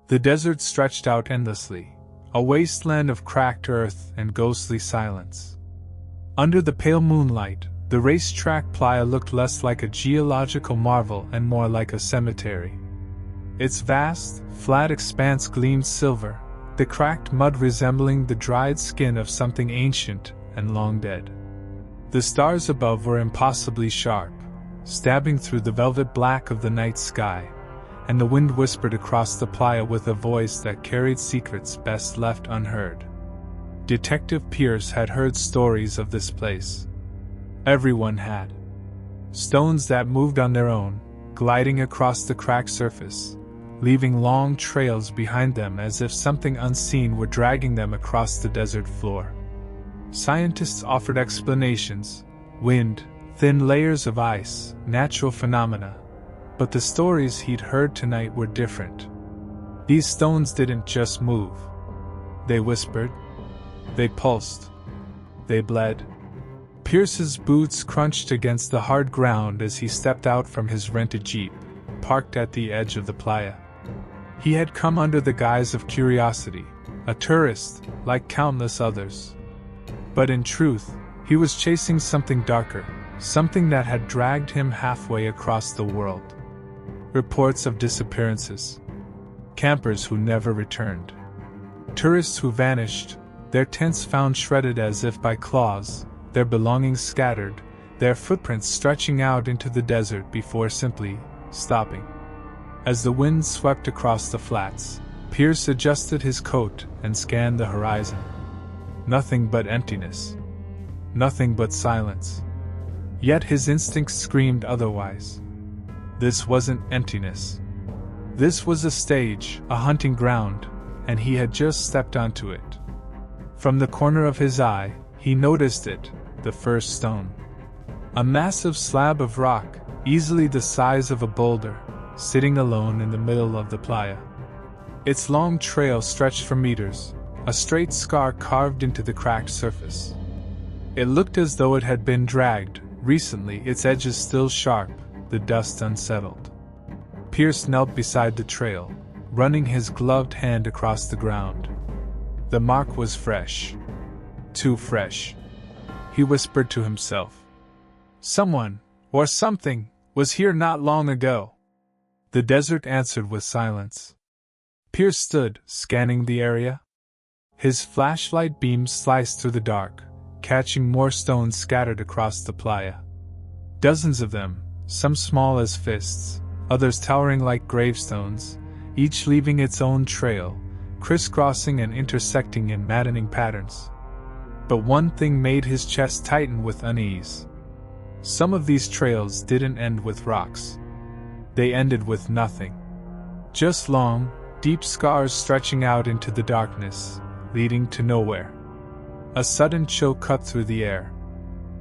The desert stretched out endlessly, a wasteland of cracked earth and ghostly silence. Under the pale moonlight, the Reistrack-Playa looked less like a geological marvel and more like a cemetery. Its vast, flat expanse gleamed silver, the cracked mud resembling the dried skin of something ancient and long dead. The stars above were impossibly sharp, stabbing through the velvet black of the night sky, and the wind whispered across the playa with a voice that carried secrets best left unheard. Detective Pierce had heard stories of this place. Everyone had. Stones that moved on their own, gliding across the cracked surface, leaving long trails behind them as if something unseen were dragging them across the desert floor. Scientists offered explanations: wind, thin layers of ice, natural phenomena. But the stories he'd heard tonight were different. These stones didn't just move. They whispered. They pulsed. They bled. Pierce's boots crunched against the hard ground as he stepped out from his rented jeep, parked at the edge of the playa. He had come under the guise of curiosity, a tourist, like countless others. But in truth, he was chasing something darker, something that had dragged him halfway across the world. Reports of disappearances. Campers who never returned. Tourists who vanished, their tents found shredded as if by claws, their belongings scattered, their footprints stretching out into the desert before simply stopping. As the wind swept across the flats, Pierce adjusted his coat and scanned the horizon. Nothing but emptiness. Nothing but silence. Yet his instincts screamed otherwise. This wasn't emptiness. This was a stage, a hunting ground, and he had just stepped onto it. From the corner of his eye, he noticed it, the first stone. A massive slab of rock, easily the size of a boulder, sitting alone in the middle of the playa. Its long trail stretched for meters, a straight scar carved into the cracked surface. It looked as though it had been dragged, recently, its edges still sharp, the dust unsettled. Pierce knelt beside the trail, running his gloved hand across the ground. The mark was fresh. Too fresh. He whispered to himself. Someone, or something, was here not long ago. The desert answered with silence. Pierce stood, scanning the area. His flashlight beams sliced through the dark, catching more stones scattered across the playa. Dozens of them, some small as fists, others towering like gravestones, each leaving its own trail, crisscrossing and intersecting in maddening patterns. But one thing made his chest tighten with unease. Some of these trails didn't end with rocks. They ended with nothing. Just long, deep scars stretching out into the darkness, leading to nowhere. A sudden chill cut through the air.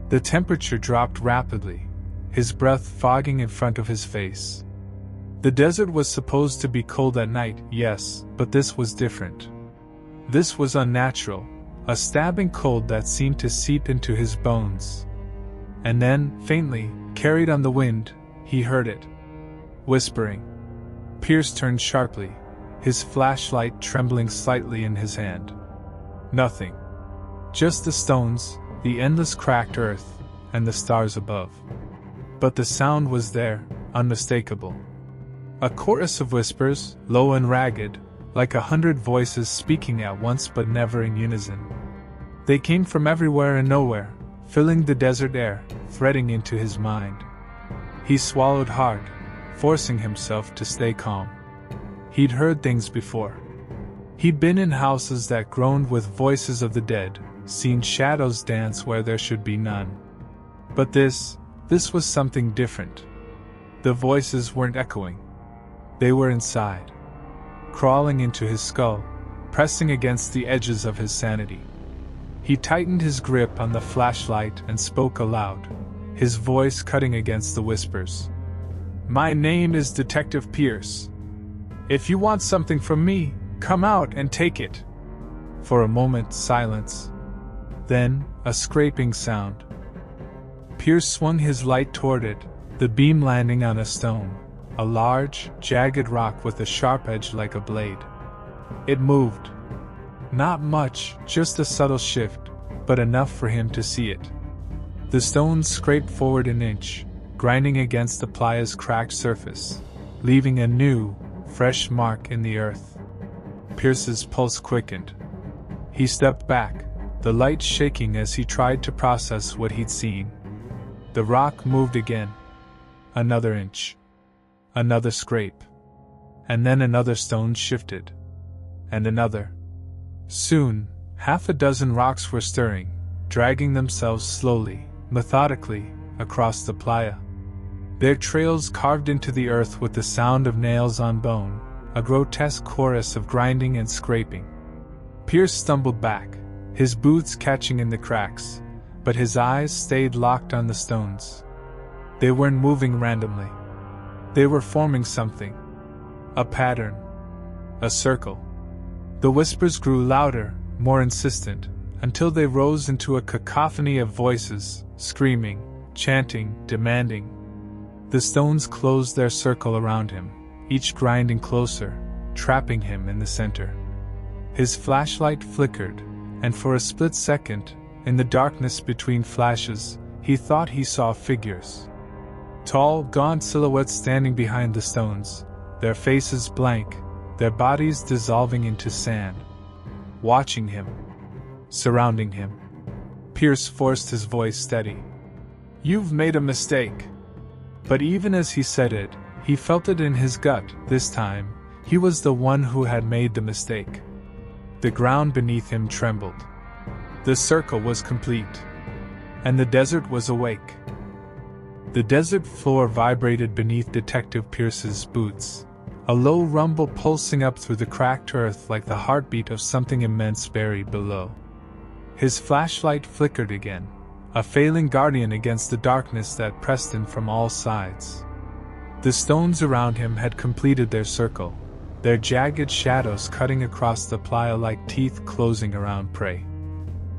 The temperature dropped rapidly, his breath fogging in front of his face. The desert was supposed to be cold at night, yes, but this was different. This was unnatural, a stabbing cold that seemed to seep into his bones. And then, faintly, carried on the wind, he heard it. Whispering. Pierce turned sharply, his flashlight trembling slightly in his hand. Nothing. Just the stones, the endless cracked earth, and the stars above. But the sound was there, unmistakable. A chorus of whispers, low and ragged, like 100 voices speaking at once but never in unison. They came from everywhere and nowhere, filling the desert air, threading into his mind. He swallowed hard, forcing himself to stay calm. He'd heard things before. He'd been in houses that groaned with voices of the dead, seen shadows dance where there should be none. But this was something different. The voices weren't echoing. They were inside. Crawling into his skull, pressing against the edges of his sanity. He tightened his grip on the flashlight and spoke aloud, his voice cutting against the whispers. My name is Detective Pierce. If you want something from me, come out and take it. For a moment, silence. Then, a scraping sound. Pierce swung his light toward it, the beam landing on a stone, a large, jagged rock with a sharp edge like a blade. It moved. Not much, just a subtle shift, but enough for him to see it. The stones scraped forward an inch, grinding against the playa's cracked surface, leaving a new, fresh mark in the earth. Pierce's pulse quickened. He stepped back, the light shaking as he tried to process what he'd seen. The rock moved again. Another inch. Another scrape. And then another stone shifted. And another. Soon, half a dozen rocks were stirring, dragging themselves slowly, methodically, across the playa. Their trails carved into the earth with the sound of nails on bone, a grotesque chorus of grinding and scraping. Pierce stumbled back, his boots catching in the cracks, but his eyes stayed locked on the stones. They weren't moving randomly. They were forming something. A pattern. A circle. The whispers grew louder, more insistent, until they rose into a cacophony of voices, screaming, chanting, demanding. The stones closed their circle around him, each grinding closer, trapping him in the center. His flashlight flickered, and for a split second, in the darkness between flashes, he thought he saw figures. Tall, gaunt silhouettes standing behind the stones, their faces blank, their bodies dissolving into sand. Watching him. Surrounding him. Pierce forced his voice steady. "You've made a mistake." But even as he said it, he felt it in his gut. This time, he was the one who had made the mistake. The ground beneath him trembled. The circle was complete. And the desert was awake. The desert floor vibrated beneath Detective Pierce's boots, a low rumble pulsing up through the cracked earth like the heartbeat of something immense buried below. His flashlight flickered again, a failing guardian against the darkness that pressed in from all sides. The stones around him had completed their circle, their jagged shadows cutting across the playa like teeth closing around prey.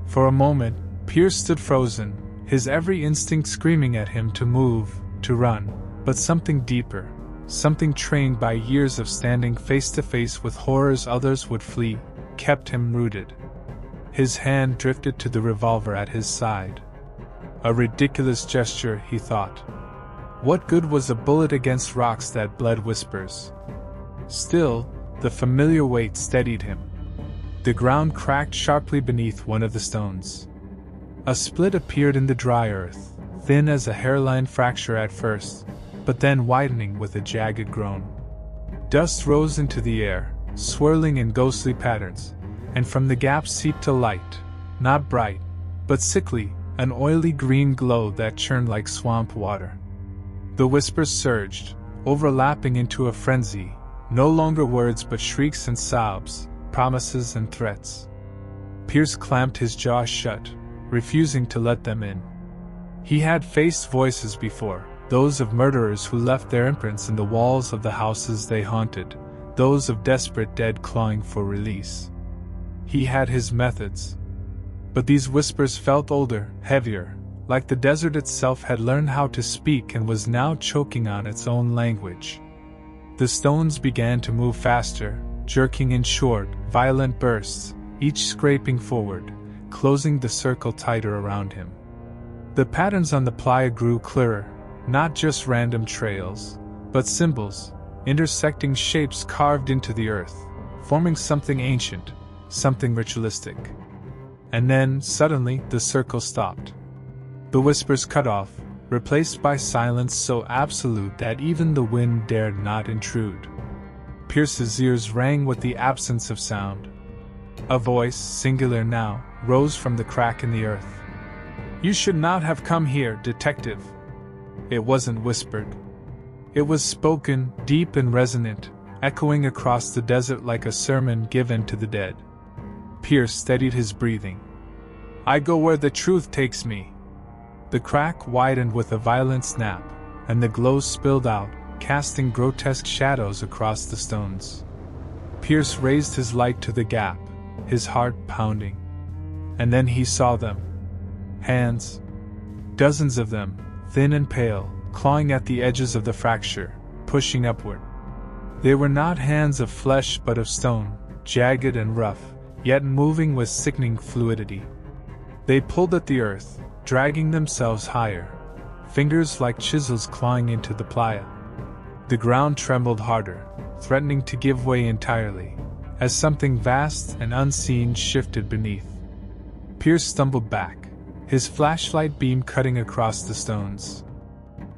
For a moment, Pierce stood frozen, his every instinct screaming at him to move, to run, but something deeper, something trained by years of standing face to face with horrors others would flee, kept him rooted. His hand drifted to the revolver at his side. A ridiculous gesture, he thought. What good was a bullet against rocks that bled whispers? Still, the familiar weight steadied him. The ground cracked sharply beneath one of the stones. A split appeared in the dry earth, thin as a hairline fracture at first, but then widening with a jagged groan. Dust rose into the air, swirling in ghostly patterns, and from the gap seeped a light, not bright, but sickly, an oily green glow that churned like swamp water. The whispers surged, overlapping into a frenzy, no longer words but shrieks and sobs, promises and threats. Pierce clamped his jaw shut, refusing to let them in. He had faced voices before, those of murderers who left their imprints in the walls of the houses they haunted, those of desperate dead clawing for release. He had his methods. But these whispers felt older, heavier, like the desert itself had learned how to speak and was now choking on its own language. The stones began to move faster, jerking in short, violent bursts, each scraping forward, closing the circle tighter around him. The patterns on the playa grew clearer, not just random trails, but symbols, intersecting shapes carved into the earth, forming something ancient, something ritualistic. And then, suddenly, the circle stopped. The whispers cut off, replaced by silence so absolute that even the wind dared not intrude. Pierce's ears rang with the absence of sound. A voice, singular now, rose from the crack in the earth. "You should not have come here, detective." It wasn't whispered. It was spoken, deep and resonant, echoing across the desert like a sermon given to the dead. Pierce steadied his breathing. "I go where the truth takes me." The crack widened with a violent snap, and the glow spilled out, casting grotesque shadows across the stones. Pierce raised his light to the gap, his heart pounding. And then he saw them. Hands. Dozens of them, thin and pale, clawing at the edges of the fracture, pushing upward. They were not hands of flesh but of stone, jagged and rough, yet moving with sickening fluidity. They pulled at the earth, dragging themselves higher, fingers like chisels clawing into the playa. The ground trembled harder, threatening to give way entirely, as something vast and unseen shifted beneath. Pierce stumbled back, his flashlight beam cutting across the stones.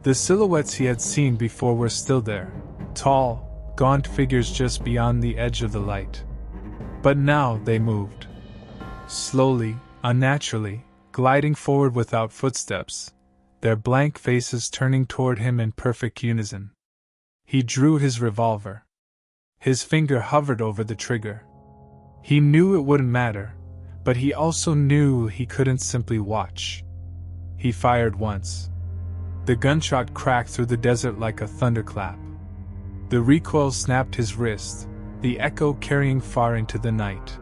The silhouettes he had seen before were still there, tall, gaunt figures just beyond the edge of the light. But now they moved. Slowly, unnaturally, gliding forward without footsteps, their blank faces turning toward him in perfect unison. He drew his revolver. His finger hovered over the trigger. He knew it wouldn't matter, but he also knew he couldn't simply watch. He fired once. The gunshot cracked through the desert like a thunderclap. The recoil snapped his wrist, the echo carrying far into the night.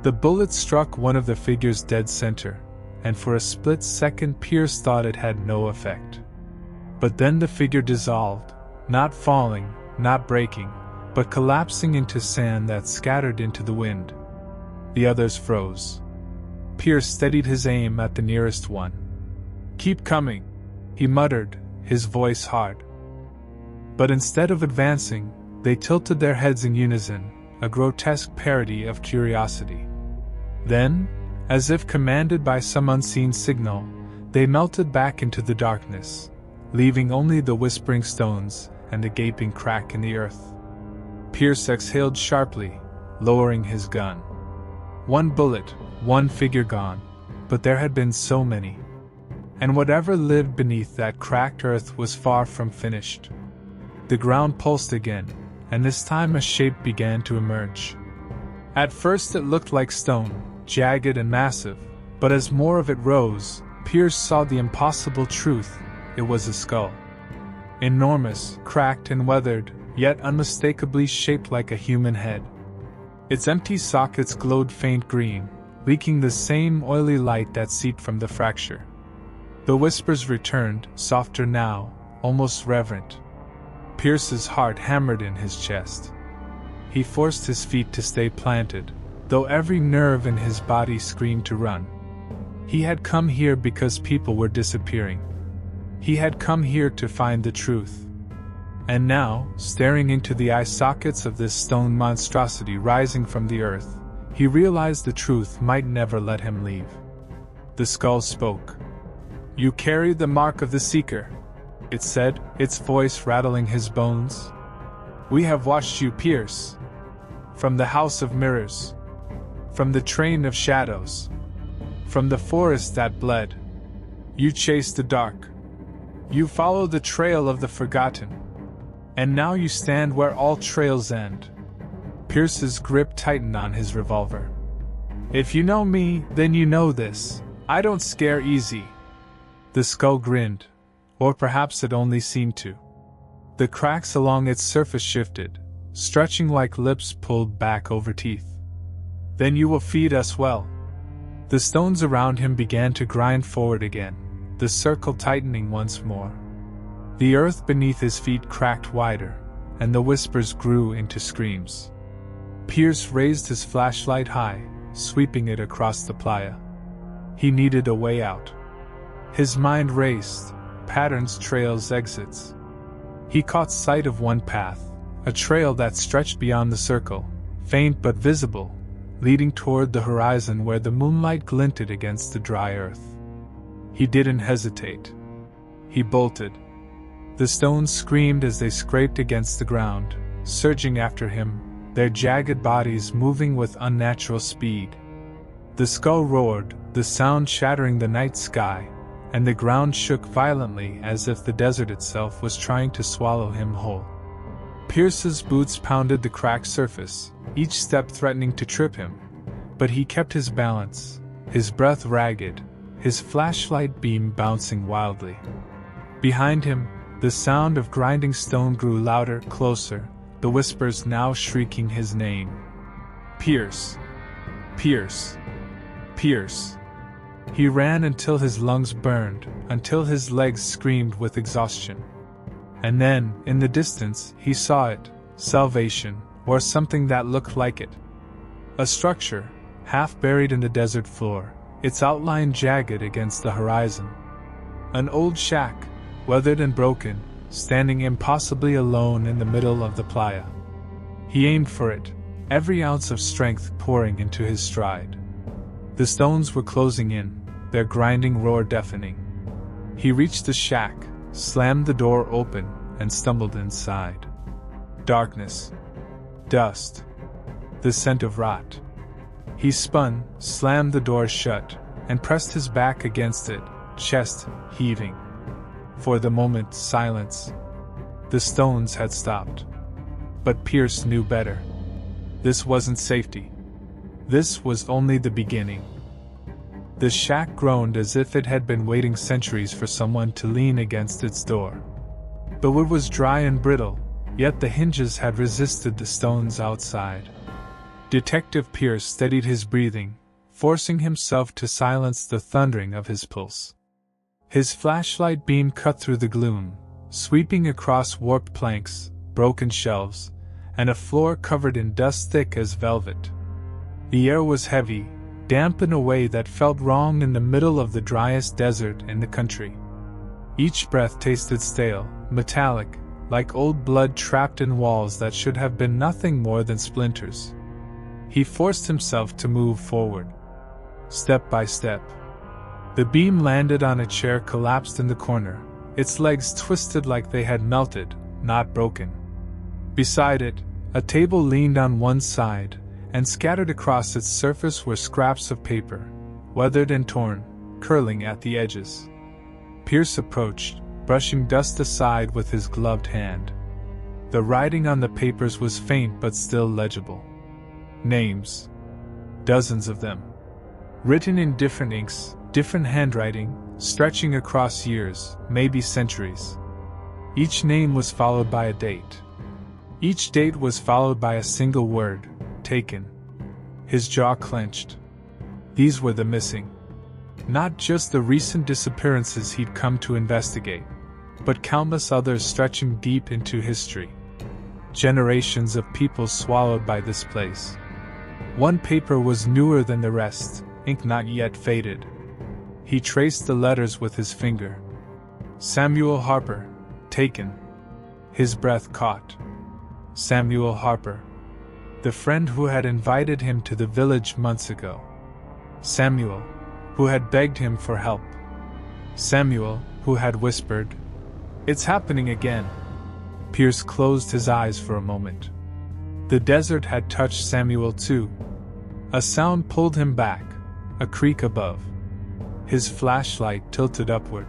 The bullet struck one of the figures dead center, and for a split second Pierce thought it had no effect. But then the figure dissolved, not falling, not breaking, but collapsing into sand that scattered into the wind. The others froze. Pierce steadied his aim at the nearest one. "Keep coming," he muttered, his voice hard. But instead of advancing, they tilted their heads in unison, a grotesque parody of curiosity. Then, as if commanded by some unseen signal, they melted back into the darkness, leaving only the whispering stones and a gaping crack in the earth. Pierce exhaled sharply, lowering his gun. One bullet, one figure gone, but there had been so many. And whatever lived beneath that cracked earth was far from finished. The ground pulsed again, and this time a shape began to emerge. At first it looked like stone, jagged and massive, but as more of it rose, Pierce saw the impossible truth: it was a skull. Enormous, cracked and weathered, yet unmistakably shaped like a human head. Its empty sockets glowed faint green, leaking the same oily light that seeped from the fracture. The whispers returned, softer now, almost reverent. Pierce's heart hammered in his chest. He forced his feet to stay planted, though every nerve in his body screamed to run. He had come here because people were disappearing. He had come here to find the truth. And now, staring into the eye sockets of this stone monstrosity rising from the earth, he realized the truth might never let him leave. The skull spoke. "You carry the mark of the Seeker," it said, its voice rattling his bones. "We have watched you, Pierce. From the House of Mirrors. From the Train of Shadows. From the forest that bled. You chased the dark. You followed the trail of the forgotten. And now you stand where all trails end." Pierce's grip tightened on his revolver. "If you know me, then you know this. I don't scare easy." The skull grinned, or perhaps it only seemed to. The cracks along its surface shifted, stretching like lips pulled back over teeth. "Then you will feed us well." The stones around him began to grind forward again, the circle tightening once more. The earth beneath his feet cracked wider, and the whispers grew into screams. Pierce raised his flashlight high, sweeping it across the playa. He needed a way out. His mind raced, patterns, trails, exits. He caught sight of one path, a trail that stretched beyond the circle, faint but visible, leading toward the horizon where the moonlight glinted against the dry earth. He didn't hesitate. He bolted. The stones screamed as they scraped against the ground, surging after him, their jagged bodies moving with unnatural speed. The skull roared, the sound shattering the night sky, and the ground shook violently as if the desert itself was trying to swallow him whole. Pierce's boots pounded the cracked surface, each step threatening to trip him, but he kept his balance, his breath ragged, his flashlight beam bouncing wildly. Behind him, the sound of grinding stone grew louder, closer, the whispers now shrieking his name. "Pierce! Pierce! Pierce!" He ran until his lungs burned, until his legs screamed with exhaustion. And then, in the distance, he saw it, salvation, or something that looked like it. A structure, half buried in the desert floor, its outline jagged against the horizon. An old shack, weathered and broken, standing impossibly alone in the middle of the playa. He aimed for it, every ounce of strength pouring into his stride. The stones were closing in, their grinding roar deafening. He reached the shack, slammed the door open, and stumbled inside. Darkness. Dust. The scent of rot. He spun, slammed the door shut, and pressed his back against it, chest heaving. For the moment, silence. The stones had stopped. But Pierce knew better. This wasn't safety. This was only the beginning. The shack groaned as if it had been waiting centuries for someone to lean against its door. The wood was dry and brittle, yet the hinges had resisted the stones outside. Detective Pierce steadied his breathing, forcing himself to silence the thundering of his pulse. His flashlight beam cut through the gloom, sweeping across warped planks, broken shelves, and a floor covered in dust thick as velvet. The air was heavy, damp in a way that felt wrong in the middle of the driest desert in the country. Each breath tasted stale, metallic, like old blood trapped in walls that should have been nothing more than splinters. He forced himself to move forward. Step by step. The beam landed on a chair collapsed in the corner, its legs twisted like they had melted, not broken. Beside it, a table leaned on one side, and scattered across its surface were scraps of paper, weathered and torn, curling at the edges. Pierce approached, brushing dust aside with his gloved hand. The writing on the papers was faint but still legible. Names. Dozens of them. Written in different inks, different handwriting, stretching across years, maybe centuries. Each name was followed by a date. Each date was followed by a single word, taken. His jaw clenched. These were the missing. Not just the recent disappearances he'd come to investigate, but countless others stretching deep into history. Generations of people swallowed by this place. One paper was newer than the rest, ink not yet faded. He traced the letters with his finger. Samuel Harper, taken. His breath caught. Samuel Harper. The friend who had invited him to the village months ago. Samuel, who had begged him for help. Samuel, who had whispered, "It's happening again." Pierce closed his eyes for a moment. The desert had touched Samuel too. A sound pulled him back, a creak above. His flashlight tilted upward.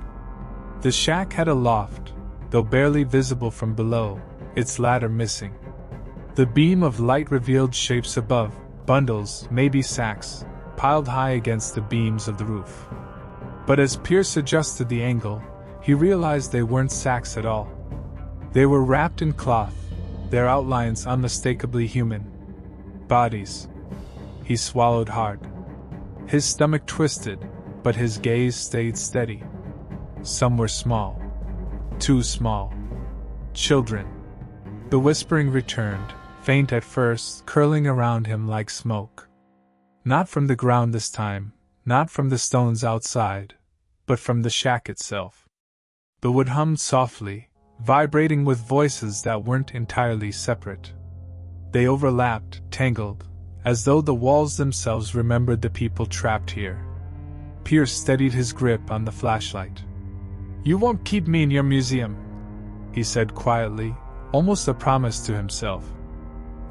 The shack had a loft, though barely visible from below, its ladder missing. The beam of light revealed shapes above, bundles, maybe sacks, piled high against the beams of the roof. But as Pierce adjusted the angle, he realized they weren't sacks at all. They were wrapped in cloth, their outlines unmistakably human. Bodies. He swallowed hard. His stomach twisted, but his gaze stayed steady. Some were small. Too small. Children. The whispering returned, faint at first, curling around him like smoke. Not from the ground this time, not from the stones outside, but from the shack itself. The wood hummed softly, vibrating with voices that weren't entirely separate. They overlapped, tangled, as though the walls themselves remembered the people trapped here. Pierce steadied his grip on the flashlight. "You won't keep me in your museum," he said quietly, almost a promise to himself.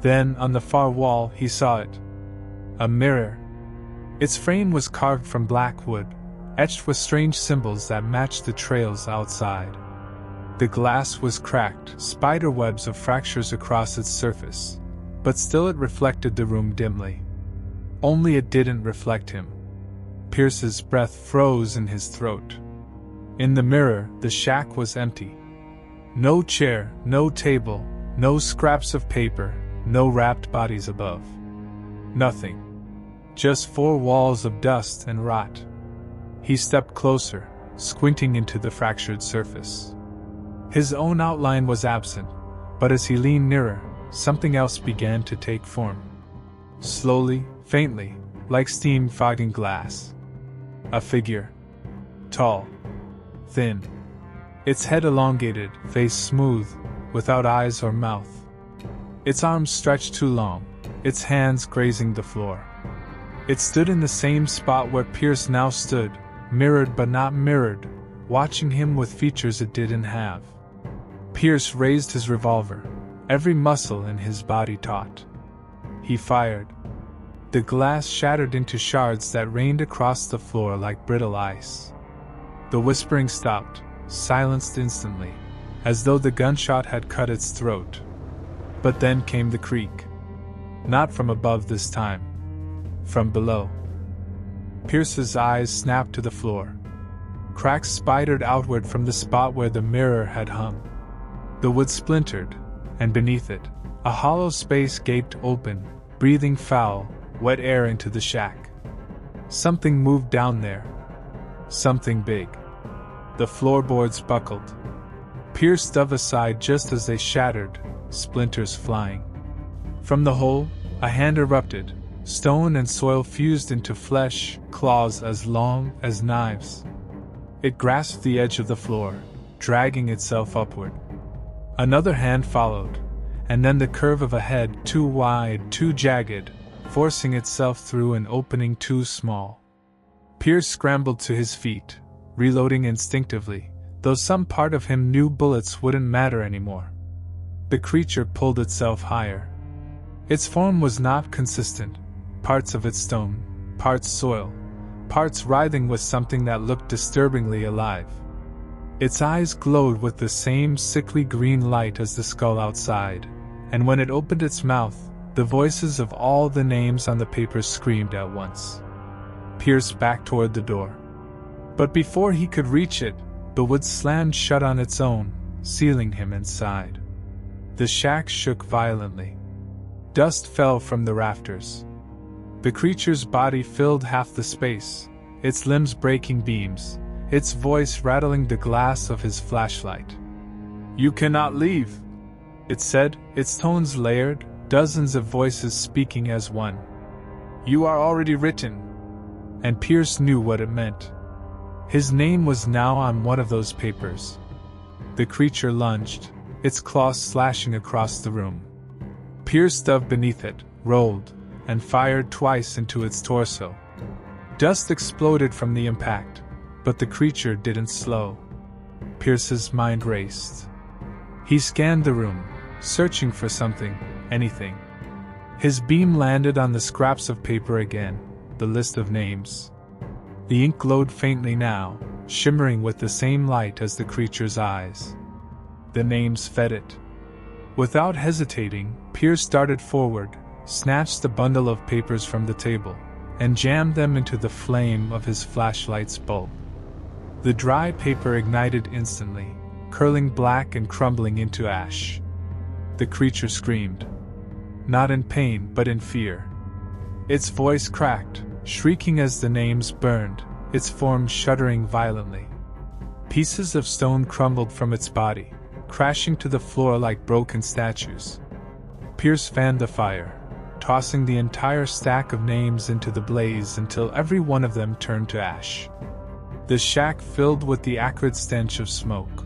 Then, on the far wall, he saw it. A mirror. Its frame was carved from black wood, etched with strange symbols that matched the trails outside. The glass was cracked, spider webs of fractures across its surface, but still it reflected the room dimly. Only it didn't reflect him. Pierce's breath froze in his throat. In the mirror, the shack was empty. No chair, no table, no scraps of paper, no wrapped bodies above. Nothing. Just four walls of dust and rot. He stepped closer, squinting into the fractured surface. His own outline was absent, but as he leaned nearer, something else began to take form. Slowly, faintly, like steam fogging glass. A figure. Tall. Thin. Its head elongated, face smooth, without eyes or mouth. Its arms stretched too long, its hands grazing the floor. It stood in the same spot where Pierce now stood, mirrored but not mirrored, watching him with features it didn't have. Pierce raised his revolver, every muscle in his body taut. He fired. The glass shattered into shards that rained across the floor like brittle ice. The whispering stopped, silenced instantly, as though the gunshot had cut its throat. But then came the creak. Not from above this time. From below. Pierce's eyes snapped to the floor. Cracks spidered outward from the spot where the mirror had hung. The wood splintered, and beneath it, a hollow space gaped open, breathing foul, wet air into the shack. Something moved down there. Something big. The floorboards buckled. Pierce dove aside just as they shattered, splinters flying. From the hole, a hand erupted, stone and soil fused into flesh, claws as long as knives. It grasped the edge of the floor, dragging itself upward. Another hand followed, and then the curve of a head too wide, too jagged, forcing itself through an opening too small. Pierce scrambled to his feet, reloading instinctively, though some part of him knew bullets wouldn't matter anymore. The creature pulled itself higher. Its form was not consistent, parts of it stone, parts soil, parts writhing with something that looked disturbingly alive. Its eyes glowed with the same sickly green light as the skull outside, and when it opened its mouth, the voices of all the names on the paper screamed at once. Pierce backed toward the door. But before he could reach it, the wood slammed shut on its own, sealing him inside. The shack shook violently. Dust fell from the rafters. The creature's body filled half the space, its limbs breaking beams, its voice rattling the glass of his flashlight. "You cannot leave," it said, its tones layered, dozens of voices speaking as one. "You are already written." And Pierce knew what it meant. His name was now on one of those papers. The creature lunged, its claws slashing across the room. Pierce dove beneath it, rolled, and fired twice into its torso. Dust exploded from the impact, but the creature didn't slow. Pierce's mind raced. He scanned the room, searching for something, anything. His beam landed on the scraps of paper again, the list of names. The ink glowed faintly now, shimmering with the same light as the creature's eyes. The names fed it. Without hesitating, Pierce darted forward, snatched the bundle of papers from the table, and jammed them into the flame of his flashlight's bulb. The dry paper ignited instantly, curling black and crumbling into ash. The creature screamed. Not in pain, but in fear. Its voice cracked, shrieking as the names burned, its form shuddering violently. Pieces of stone crumbled from its body, crashing to the floor like broken statues. Pierce fanned the fire, tossing the entire stack of names into the blaze until every one of them turned to ash. The shack filled with the acrid stench of smoke.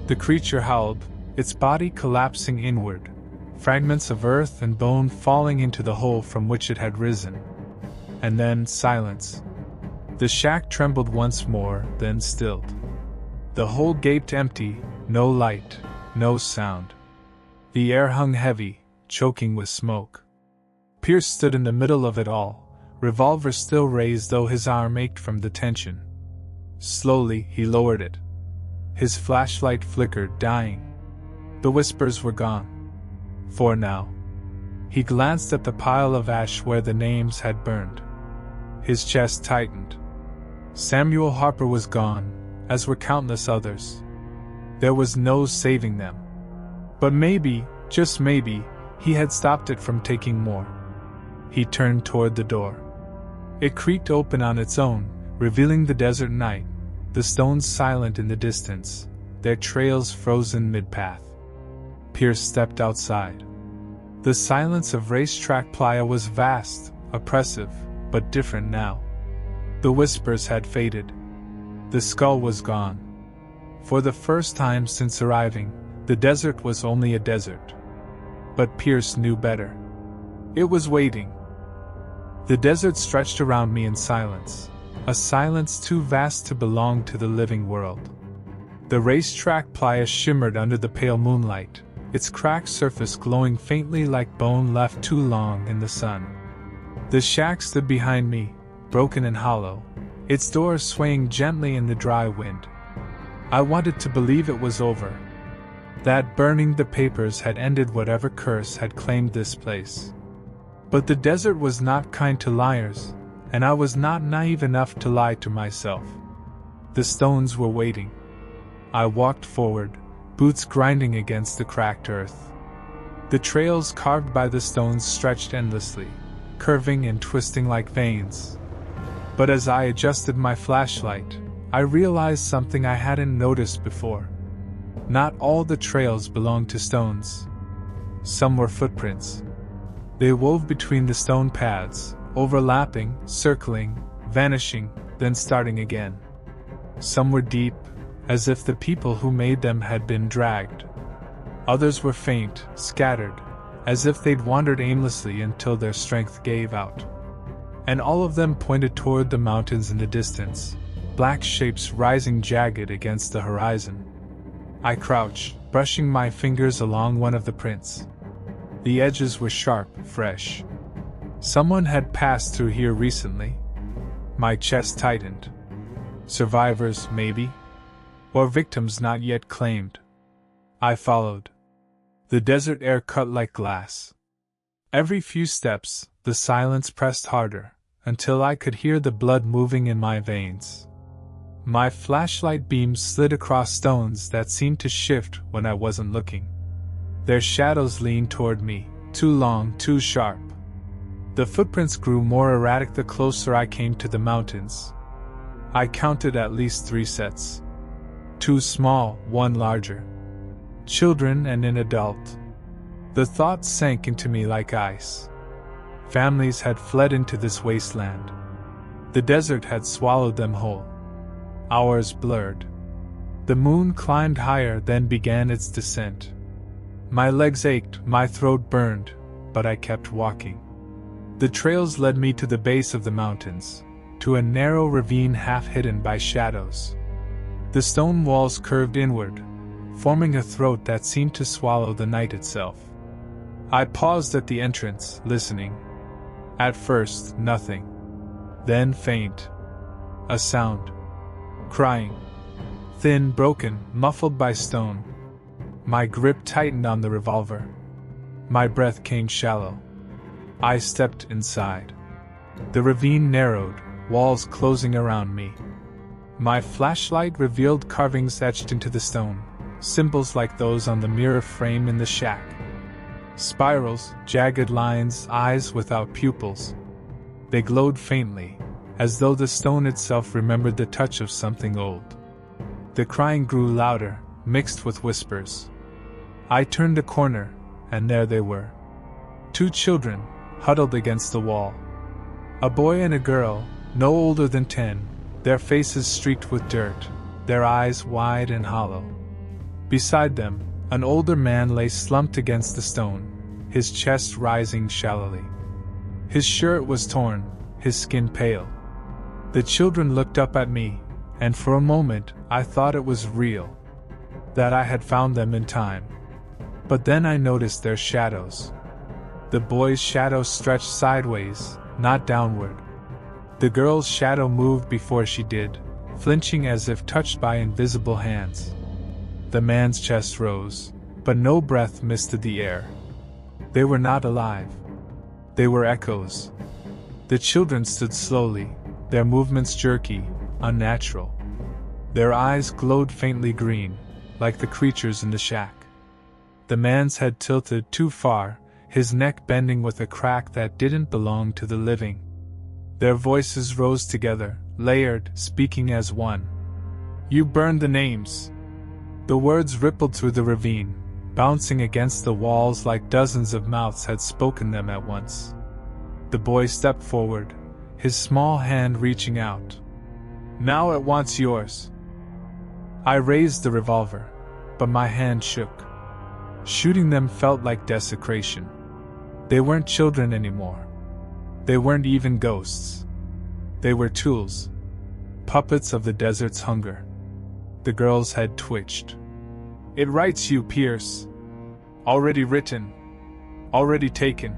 The creature howled, its body collapsing inward, fragments of earth and bone falling into the hole from which it had risen. And then silence. The shack trembled once more, then stilled. The hole gaped empty, no light, no sound. The air hung heavy, choking with smoke. Pierce stood in the middle of it all, revolver still raised though his arm ached from the tension. Slowly, he lowered it. His flashlight flickered, dying. The whispers were gone. For now. He glanced at the pile of ash where the names had burned. His chest tightened. Samuel Harper was gone, as were countless others. There was no saving them. But maybe, just maybe, he had stopped it from taking more. He turned toward the door. It creaked open on its own, revealing the desert night, the stones silent in the distance, their trails frozen mid-path. Pierce stepped outside. The silence of Reistrack-Playa was vast, oppressive, but different now. The whispers had faded. The skull was gone. For the first time since arriving, the desert was only a desert. But Pierce knew better. It was waiting. The desert stretched around me in silence, a silence too vast to belong to the living world. The Reistrack-Playa shimmered under the pale moonlight, its cracked surface glowing faintly like bone left too long in the sun. The shack stood behind me, broken and hollow, its doors swaying gently in the dry wind. I wanted to believe it was over, that burning the papers had ended whatever curse had claimed this place. But the desert was not kind to liars, and I was not naive enough to lie to myself. The stones were waiting. I walked forward, boots grinding against the cracked earth. The trails carved by the stones stretched endlessly, curving and twisting like veins. But as I adjusted my flashlight, I realized something I hadn't noticed before. Not all the trails belonged to stones. Some were footprints. They wove between the stone paths, overlapping, circling, vanishing, then starting again. Some were deep, as if the people who made them had been dragged. Others were faint, scattered, as if they'd wandered aimlessly until their strength gave out. And all of them pointed toward the mountains in the distance, black shapes rising jagged against the horizon. I crouched, brushing my fingers along one of the prints. The edges were sharp, fresh. Someone had passed through here recently. My chest tightened. Survivors, maybe? Or victims not yet claimed. I followed. The desert air cut like glass. Every few steps, the silence pressed harder, until I could hear the blood moving in my veins. My flashlight beams slid across stones that seemed to shift when I wasn't looking. Their shadows leaned toward me, too long, too sharp. The footprints grew more erratic the closer I came to the mountains. I counted at least 3 sets. 2 small, 1 larger. Children and an adult. The thought sank into me like ice. Families had fled into this wasteland. The desert had swallowed them whole. Hours blurred. The moon climbed higher, then began its descent. My legs ached, my throat burned, but I kept walking. The trails led me to the base of the mountains, to a narrow ravine half hidden by shadows. The stone walls curved inward, forming a throat that seemed to swallow the night itself. I paused at the entrance, listening. At first, nothing. Then faint. A sound. Crying. Thin, broken, muffled by stone. My grip tightened on the revolver. My breath came shallow. I stepped inside. The ravine narrowed, walls closing around me. My flashlight revealed carvings etched into the stone, symbols like those on the mirror frame in the shack. Spirals, jagged lines, eyes without pupils. They glowed faintly, as though the stone itself remembered the touch of something old. The crying grew louder, mixed with whispers. I turned a corner, and there they were. 2 children, huddled against the wall. A boy and a girl, no older than 10, their faces streaked with dirt, their eyes wide and hollow. Beside them, an older man lay slumped against the stone, his chest rising shallowly. His shirt was torn, his skin pale. The children looked up at me, and for a moment I thought it was real, that I had found them in time. But then I noticed their shadows. The boy's shadow stretched sideways, not downward. The girl's shadow moved before she did, flinching as if touched by invisible hands. The man's chest rose, but no breath misted the air. They were not alive. They were echoes. The children stood slowly, their movements jerky, unnatural. Their eyes glowed faintly green, like the creatures in the shack. The man's head tilted too far, his neck bending with a crack that didn't belong to the living. Their voices rose together, layered, speaking as one. "You burned the names." The words rippled through the ravine, bouncing against the walls like dozens of mouths had spoken them at once. The boy stepped forward, his small hand reaching out. "Now it wants yours." I raised the revolver, but my hand shook. Shooting them felt like desecration. They weren't children anymore. They weren't even ghosts. They were tools. Puppets of the desert's hunger. The girl's head twitched. "It writes you, Pierce. Already written. Already taken."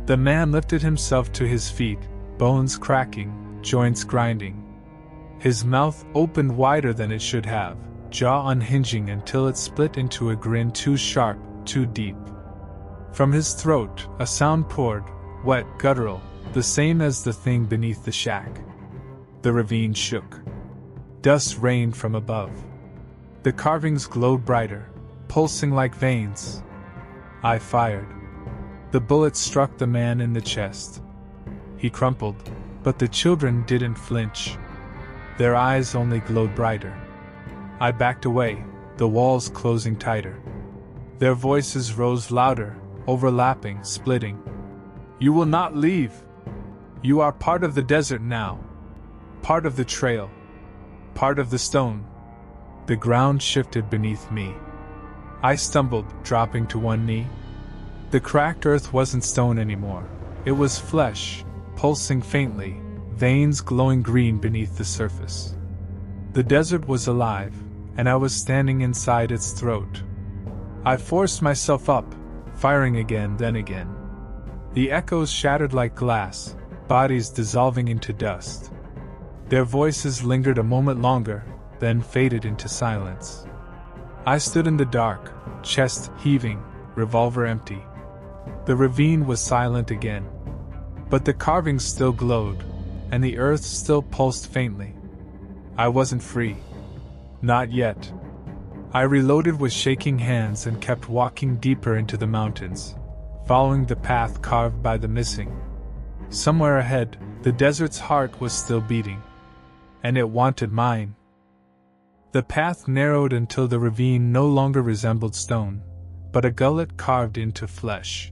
The man lifted himself to his feet, bones cracking, joints grinding. His mouth opened wider than it should have, jaw unhinging until it split into a grin too sharp, too deep. From his throat, a sound poured, wet, guttural, the same as the thing beneath the shack. The ravine shook. Dust rained from above. The carvings glowed brighter, pulsing like veins. I fired. The bullet struck the man in the chest. He crumpled, but the children didn't flinch. Their eyes only glowed brighter. I backed away, the walls closing tighter. Their voices rose louder, overlapping, splitting. "You will not leave! You are part of the desert now. Part of the trail. Part of the stone." The ground shifted beneath me. I stumbled, dropping to one knee. The cracked earth wasn't stone anymore. It was flesh, pulsing faintly, veins glowing green beneath the surface. The desert was alive, and I was standing inside its throat. I forced myself up, firing again, then again. The echoes shattered like glass, bodies dissolving into dust. Their voices lingered a moment longer, then faded into silence. I stood in the dark, chest heaving, revolver empty. The ravine was silent again. But the carvings still glowed, and the earth still pulsed faintly. I wasn't free. Not yet. I reloaded with shaking hands and kept walking deeper into the mountains, following the path carved by the missing. Somewhere ahead, the desert's heart was still beating. And it wanted mine. The path narrowed until the ravine no longer resembled stone, but a gullet carved into flesh.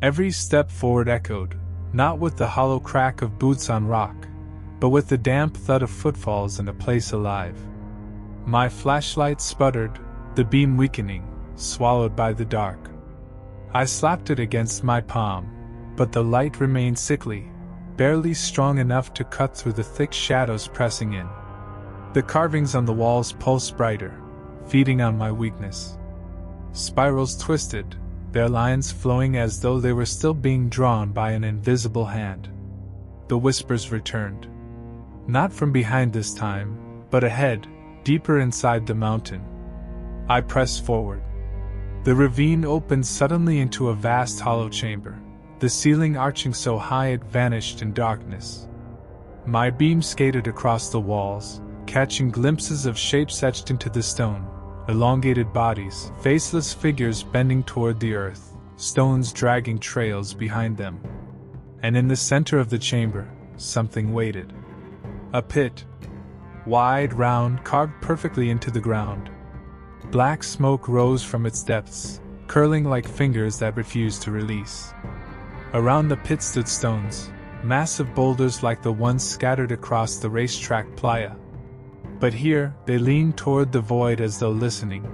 Every step forward echoed, not with the hollow crack of boots on rock, but with the damp thud of footfalls in a place alive. My flashlight sputtered, the beam weakening, swallowed by the dark. I slapped it against my palm, but the light remained sickly, barely strong enough to cut through the thick shadows pressing in. The carvings on the walls pulsed brighter, feeding on my weakness. Spirals twisted, their lines flowing as though they were still being drawn by an invisible hand. The whispers returned. Not from behind this time, but ahead, deeper inside the mountain. I pressed forward. The ravine opened suddenly into a vast hollow chamber, the ceiling arching so high it vanished in darkness. My beam skated across the walls, catching glimpses of shapes etched into the stone, elongated bodies, faceless figures bending toward the earth, stones dragging trails behind them. And in the center of the chamber, something waited. A pit. Wide, round, carved perfectly into the ground. Black smoke rose from its depths, curling like fingers that refused to release. Around the pit stood stones, massive boulders like the ones scattered across the Reistrack-Playa. But here, they leaned toward the void as though listening.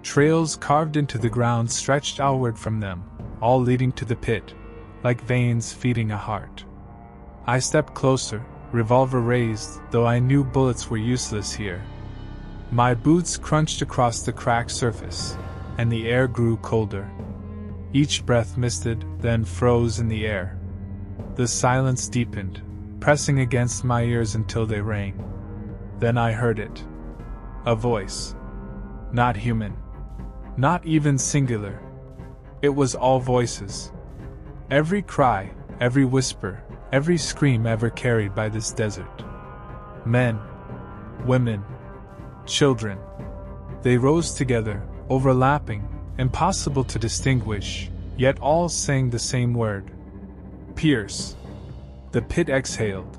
Trails carved into the ground stretched outward from them, all leading to the pit, like veins feeding a heart. I stepped closer, revolver raised, though I knew bullets were useless here. My boots crunched across the cracked surface, and the air grew colder. Each breath misted, then froze in the air. The silence deepened, pressing against my ears until they rang. Then I heard it. A voice. Not human. Not even singular. It was all voices. Every cry, every whisper, every scream ever carried by this desert. Men. Women. Children. They rose together, overlapping, impossible to distinguish, yet all saying the same word. Pierce. The pit exhaled.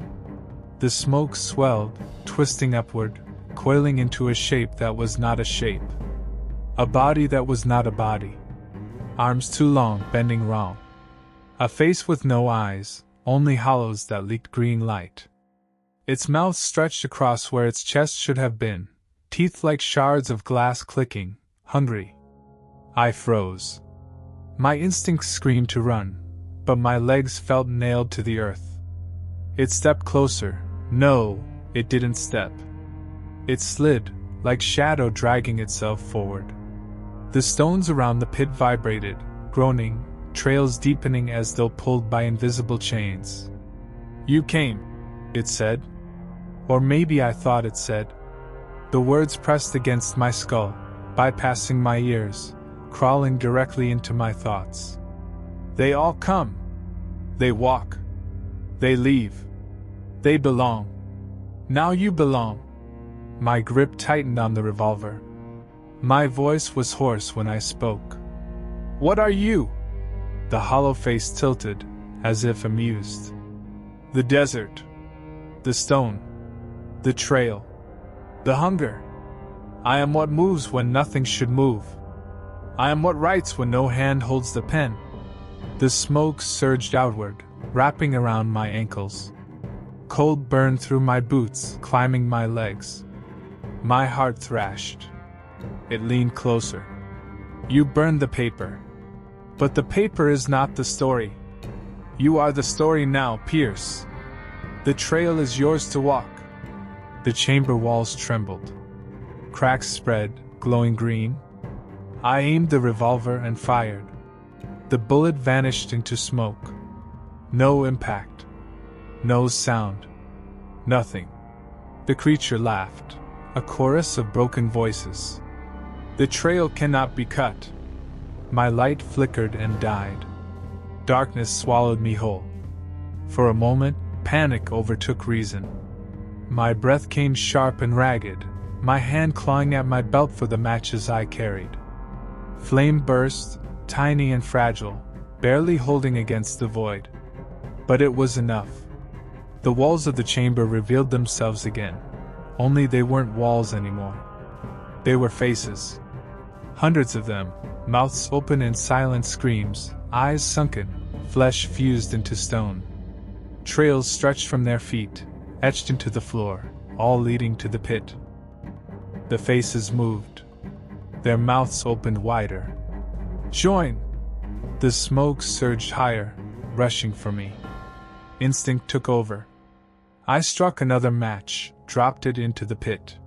The smoke swelled, twisting upward, coiling into a shape that was not a shape. A body that was not a body. Arms too long, bending wrong. A face with no eyes, only hollows that leaked green light. Its mouth stretched across where its chest should have been, teeth like shards of glass clicking, hungry. I froze. My instincts screamed to run, but my legs felt nailed to the earth. It stepped closer. No, it didn't step. It slid, like shadow dragging itself forward. The stones around the pit vibrated, groaning, trails deepening as though pulled by invisible chains. "You came," it said. Or maybe I thought it said. The words pressed against my skull, bypassing my ears, crawling directly into my thoughts. They all come. They walk. They leave. They belong. Now you belong. My grip tightened on the revolver. My voice was hoarse when I spoke. "What are you?" The hollow face tilted, as if amused. "The desert. The stone. The trail. The hunger. I am what moves when nothing should move. I am what writes when no hand holds the pen." The smoke surged outward, wrapping around my ankles. Cold burned through my boots, climbing my legs. My heart thrashed. It leaned closer. "You burned the paper. But the paper is not the story. You are the story now, Pierce. The trail is yours to walk." The chamber walls trembled. Cracks spread, glowing green. I aimed the revolver and fired. The bullet vanished into smoke. No impact. No sound. Nothing. The creature laughed, a chorus of broken voices. "The trail cannot be cut." My light flickered and died. Darkness swallowed me whole. For a moment, panic overtook reason. My breath came sharp and ragged, my hand clawing at my belt for the matches I carried. Flame burst, tiny and fragile, barely holding against the void. But it was enough. The walls of the chamber revealed themselves again, only they weren't walls anymore. They were faces. Hundreds of them, mouths open in silent screams, eyes sunken, flesh fused into stone. Trails stretched from their feet, etched into the floor, all leading to the pit. The faces moved. Their mouths opened wider. "Join!" The smoke surged higher, rushing for me. Instinct took over. I struck another match, dropped it into the pit.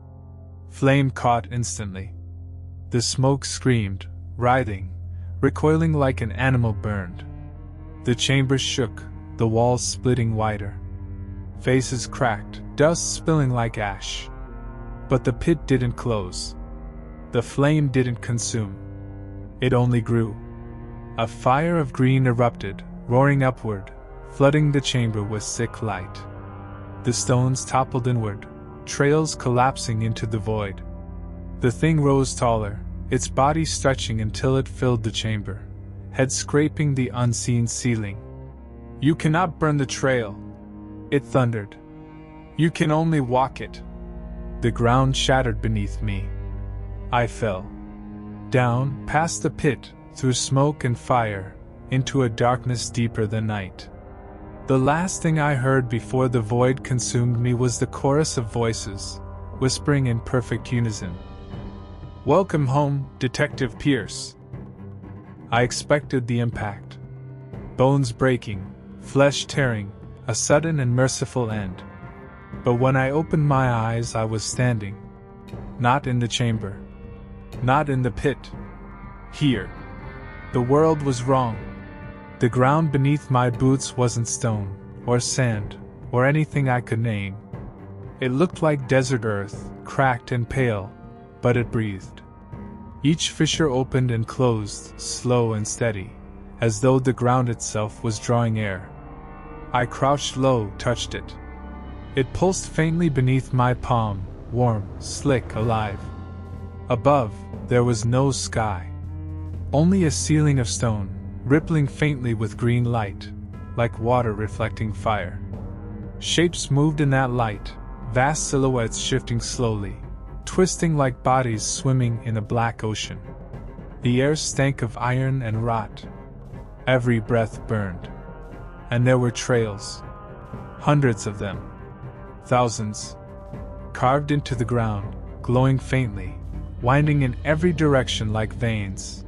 Flame caught instantly. The smoke screamed, writhing, recoiling like an animal burned. The chamber shook, the walls splitting wider. Faces cracked, dust spilling like ash. But the pit didn't close. The flame didn't consume. It only grew. A fire of green erupted, roaring upward, flooding the chamber with sick light. The stones toppled inward, trails collapsing into the void. The thing rose taller, its body stretching until it filled the chamber, head scraping the unseen ceiling. "You cannot burn the trail," it thundered. "You can only walk it." The ground shattered beneath me. I fell. Down, past the pit, through smoke and fire, into a darkness deeper than night. The last thing I heard before the void consumed me was the chorus of voices, whispering in perfect unison. "Welcome home, Detective Pierce." I expected the impact. Bones breaking, flesh tearing, a sudden and merciful end. But when I opened my eyes, I was standing. Not in the chamber. Not in the pit. Here. The world was wrong. The ground beneath my boots wasn't stone, or sand, or anything I could name. It looked like desert earth, cracked and pale, but it breathed. Each fissure opened and closed, slow and steady, as though the ground itself was drawing air. I crouched low, touched it. It pulsed faintly beneath my palm, warm, slick, alive. Above, there was no sky. Only a ceiling of stone, rippling faintly with green light, like water reflecting fire. Shapes moved in that light, vast silhouettes shifting slowly, twisting like bodies swimming in a black ocean. The air stank of iron and rot. Every breath burned. And there were trails. Hundreds of them. Thousands. Carved into the ground, glowing faintly, winding in every direction like veins.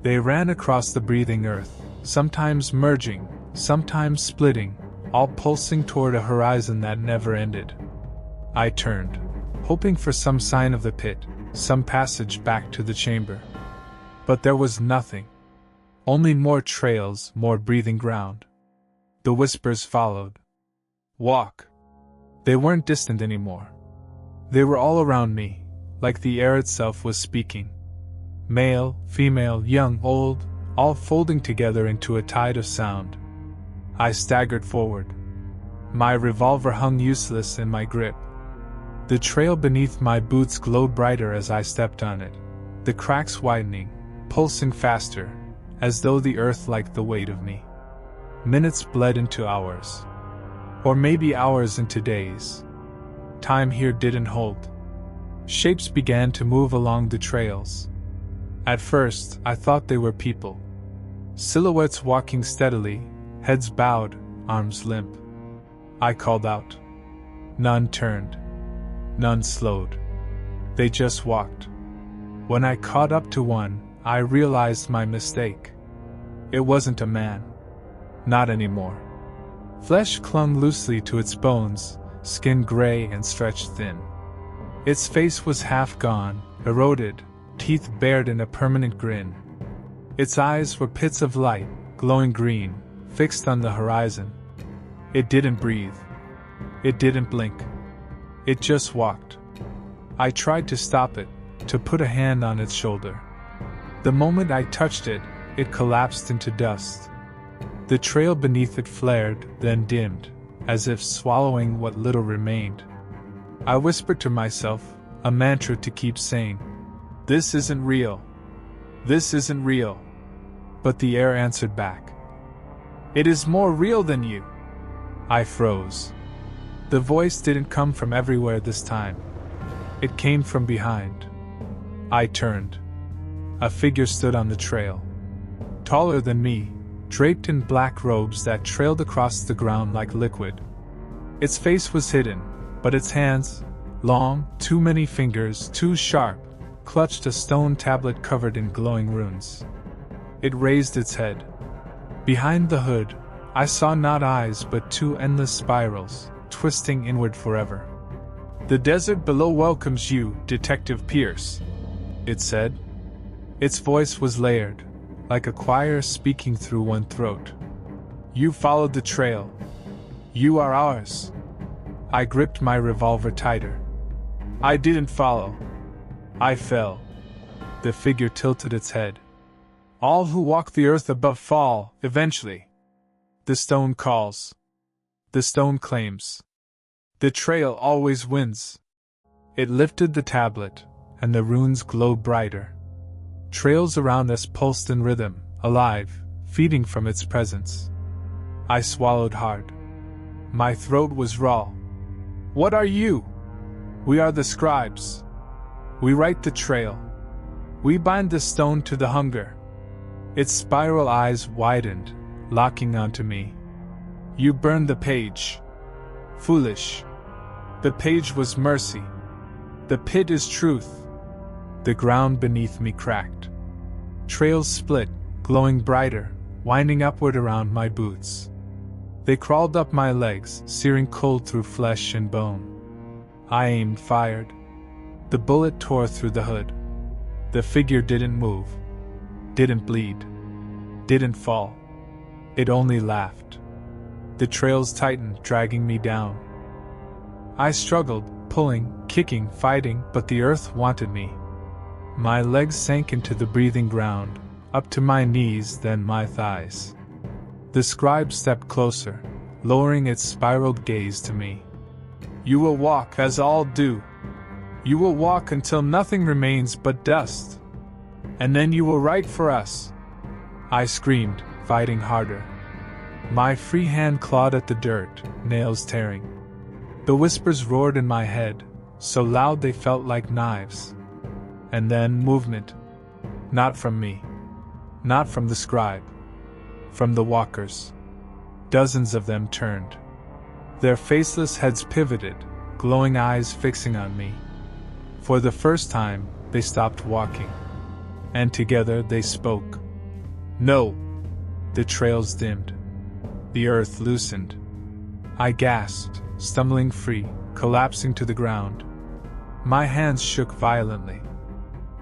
They ran across the breathing earth, sometimes merging, sometimes splitting, all pulsing toward a horizon that never ended. I turned, hoping for some sign of the pit, some passage back to the chamber. But there was nothing. Only more trails, more breathing ground. The whispers followed. Walk. They weren't distant anymore. They were all around me, like the air itself was speaking. Male, female, young, old, all folding together into a tide of sound. I staggered forward. My revolver hung useless in my grip. The trail beneath my boots glowed brighter as I stepped on it, the cracks widening, pulsing faster, as though the earth liked the weight of me. Minutes bled into hours. Or maybe hours into days. Time here didn't hold. Shapes began to move along the trails. At first, I thought they were people. Silhouettes walking steadily, heads bowed, arms limp. I called out. None turned. None slowed. They just walked. When I caught up to one, I realized my mistake. It wasn't a man. Not anymore. Flesh clung loosely to its bones, skin gray and stretched thin. Its face was half gone, eroded, teeth bared in a permanent grin. Its eyes were pits of light, glowing green, fixed on the horizon. It didn't breathe. It didn't blink. It just walked. I tried to stop it, to put a hand on its shoulder. The moment I touched it, it collapsed into dust. The trail beneath it flared, then dimmed, as if swallowing what little remained. I whispered to myself, a mantra to keep sane. This isn't real. This isn't real. But the air answered back. It is more real than you. I froze. The voice didn't come from everywhere this time. It came from behind. I turned. A figure stood on the trail. Taller than me, draped in black robes that trailed across the ground like liquid. Its face was hidden, but its hands, long, too many fingers, too sharp, clutched a stone tablet covered in glowing runes. It raised its head. Behind the hood, I saw not eyes but two endless spirals, twisting inward forever. The desert below welcomes you, Detective Pierce, it said. Its voice was layered, like a choir speaking through one throat. You followed the trail. You are ours. I gripped my revolver tighter. I didn't follow. I fell. The figure tilted its head. All who walk the earth above fall, eventually. The stone calls. The stone claims. The trail always wins. It lifted the tablet, and the runes glowed brighter. Trails around us pulsed in rhythm, alive, feeding from its presence. I swallowed hard. My throat was raw. What are you? We are the scribes. We write the trail. We bind the stone to the hunger. Its spiral eyes widened, locking onto me. You burned the page. Foolish. The page was mercy. The pit is truth. The ground beneath me cracked. Trails split, glowing brighter, winding upward around my boots. They crawled up my legs, searing cold through flesh and bone. I aimed, fired. The bullet tore through the hood. The figure didn't move. Didn't bleed. Didn't fall. It only laughed. The trails tightened, dragging me down. I struggled, pulling, kicking, fighting, but the earth wanted me. My legs sank into the breathing ground, up to my knees, then my thighs. The scribe stepped closer, lowering its spiraled gaze to me. You will walk as all do. You will walk until nothing remains but dust. And then you will write for us. I screamed, fighting harder. My free hand clawed at the dirt, nails tearing. The whispers roared in my head, so loud they felt like knives. And then movement. Not from me. Not from the scribe. From the walkers. Dozens of them turned. Their faceless heads pivoted, glowing eyes fixing on me. For the first time, they stopped walking. And together they spoke. No! The trails dimmed. The earth loosened. I gasped, stumbling free, collapsing to the ground. My hands shook violently.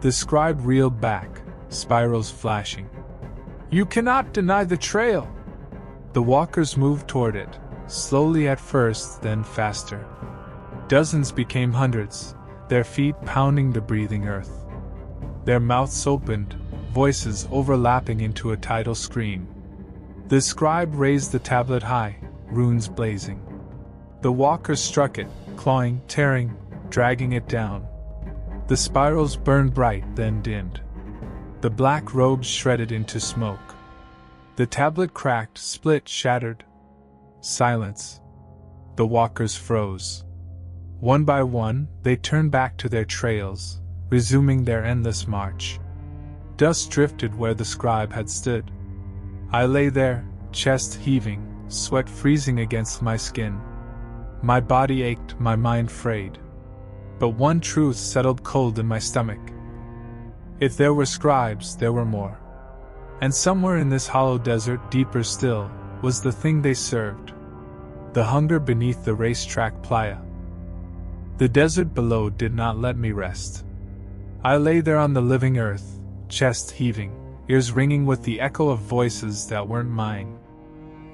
The scribe reeled back, spirals flashing. You cannot deny the trail! The walkers moved toward it, slowly at first, then faster. Dozens became hundreds, their feet pounding the breathing earth. Their mouths opened, voices overlapping into a tidal scream. The scribe raised the tablet high, runes blazing. The walkers struck it, clawing, tearing, dragging it down. The spirals burned bright, then dimmed. The black robes shredded into smoke. The tablet cracked, split, shattered. Silence. The walkers froze. One by one, they turned back to their trails, resuming their endless march. Dust drifted where the scribe had stood. I lay there, chest heaving, sweat freezing against my skin. My body ached, my mind frayed. But one truth settled cold in my stomach. If there were scribes, there were more. And somewhere in this hollow desert, deeper still, was the thing they served. The hunger beneath the Reistrack-Playa. The desert below did not let me rest. I lay there on the living earth, chest heaving, ears ringing with the echo of voices that weren't mine.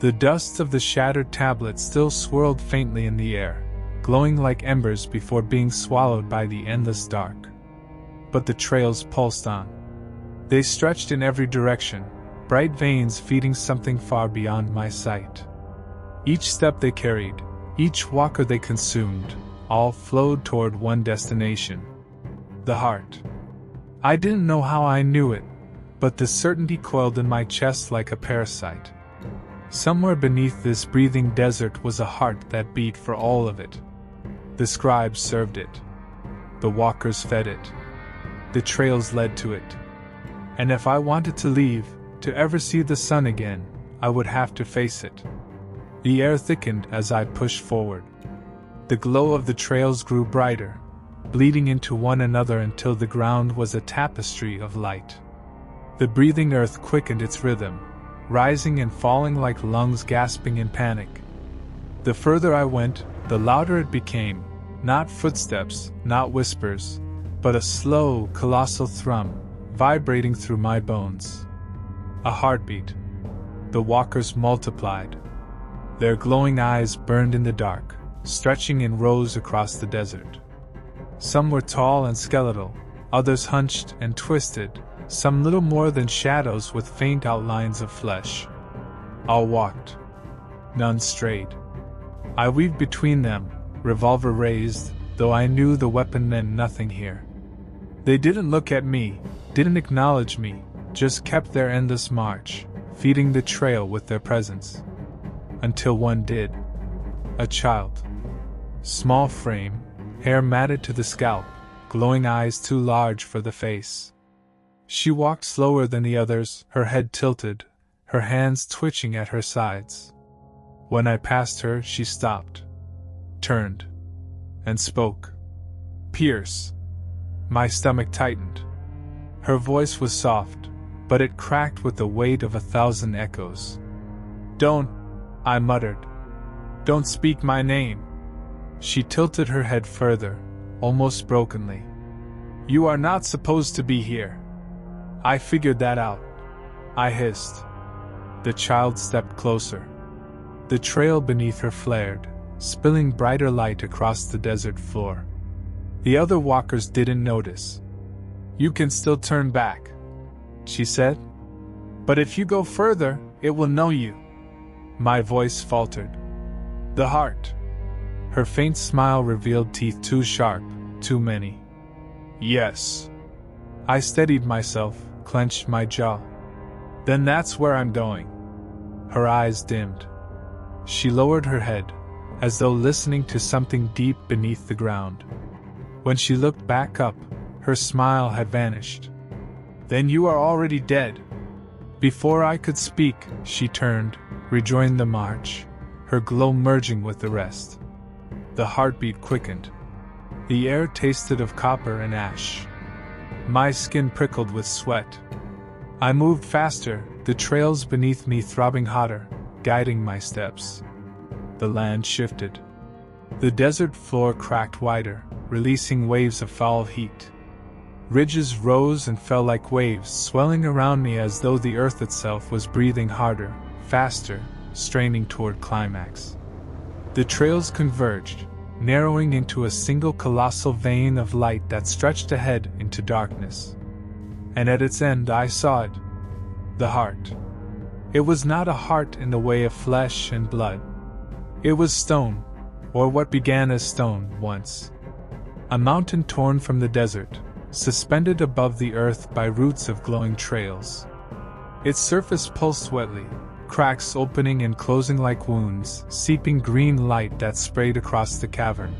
The dust of the shattered tablet still swirled faintly in the air, glowing like embers before being swallowed by the endless dark. But the trails pulsed on. They stretched in every direction, bright veins feeding something far beyond my sight. Each step they carried, each walker they consumed, all flowed toward one destination. The heart. I didn't know how I knew it, but the certainty coiled in my chest like a parasite. Somewhere beneath this breathing desert was a heart that beat for all of it. The scribes served it. The walkers fed it. The trails led to it. And if I wanted to leave, to ever see the sun again, I would have to face it. The air thickened as I pushed forward. The glow of the trails grew brighter, bleeding into one another until the ground was a tapestry of light. The breathing earth quickened its rhythm, rising and falling like lungs gasping in panic. The further I went, the louder it became, not footsteps, not whispers, but a slow, colossal thrum, vibrating through my bones. A heartbeat. The walkers multiplied. Their glowing eyes burned in the dark, stretching in rows across the desert. Some were tall and skeletal, others hunched and twisted, some little more than shadows with faint outlines of flesh. All walked. None strayed. I weaved between them, revolver raised, though I knew the weapon meant nothing here. They didn't look at me, didn't acknowledge me, just kept their endless march, feeding the trail with their presence. Until one did. A child. Small frame, hair matted to the scalp, glowing eyes too large for the face. She walked slower than the others, her head tilted, her hands twitching at her sides. When I passed her, she stopped, turned, and spoke. Pierce. My stomach tightened. Her voice was soft, but it cracked with the weight of 1,000 echoes. Don't, I muttered. Don't speak my name. She tilted her head further, almost brokenly. You are not supposed to be here. I figured that out. I hissed. The child stepped closer. The trail beneath her flared, spilling brighter light across the desert floor. The other walkers didn't notice. You can still turn back, she said. But if you go further, it will know you. My voice faltered. The heart. Her faint smile revealed teeth too sharp, too many. Yes. I steadied myself, clenched my jaw. Then that's where I'm going. Her eyes dimmed. She lowered her head, as though listening to something deep beneath the ground. When she looked back up, her smile had vanished. Then you are already dead. Before I could speak, she turned, rejoined the march, her glow merging with the rest. The heartbeat quickened. The air tasted of copper and ash. My skin prickled with sweat. I moved faster, the trails beneath me throbbing hotter, guiding my steps. The land shifted. The desert floor cracked wider, releasing waves of foul heat. Ridges rose and fell like waves, swelling around me as though the earth itself was breathing harder, faster, straining toward climax. The trails converged, narrowing into a single colossal vein of light that stretched ahead into darkness. And at its end I saw it. The heart. It was not a heart in the way of flesh and blood. It was stone, or what began as stone once. A mountain torn from the desert, suspended above the earth by roots of glowing trails. Its surface pulsed wetly, cracks opening and closing like wounds, seeping green light that sprayed across the cavern.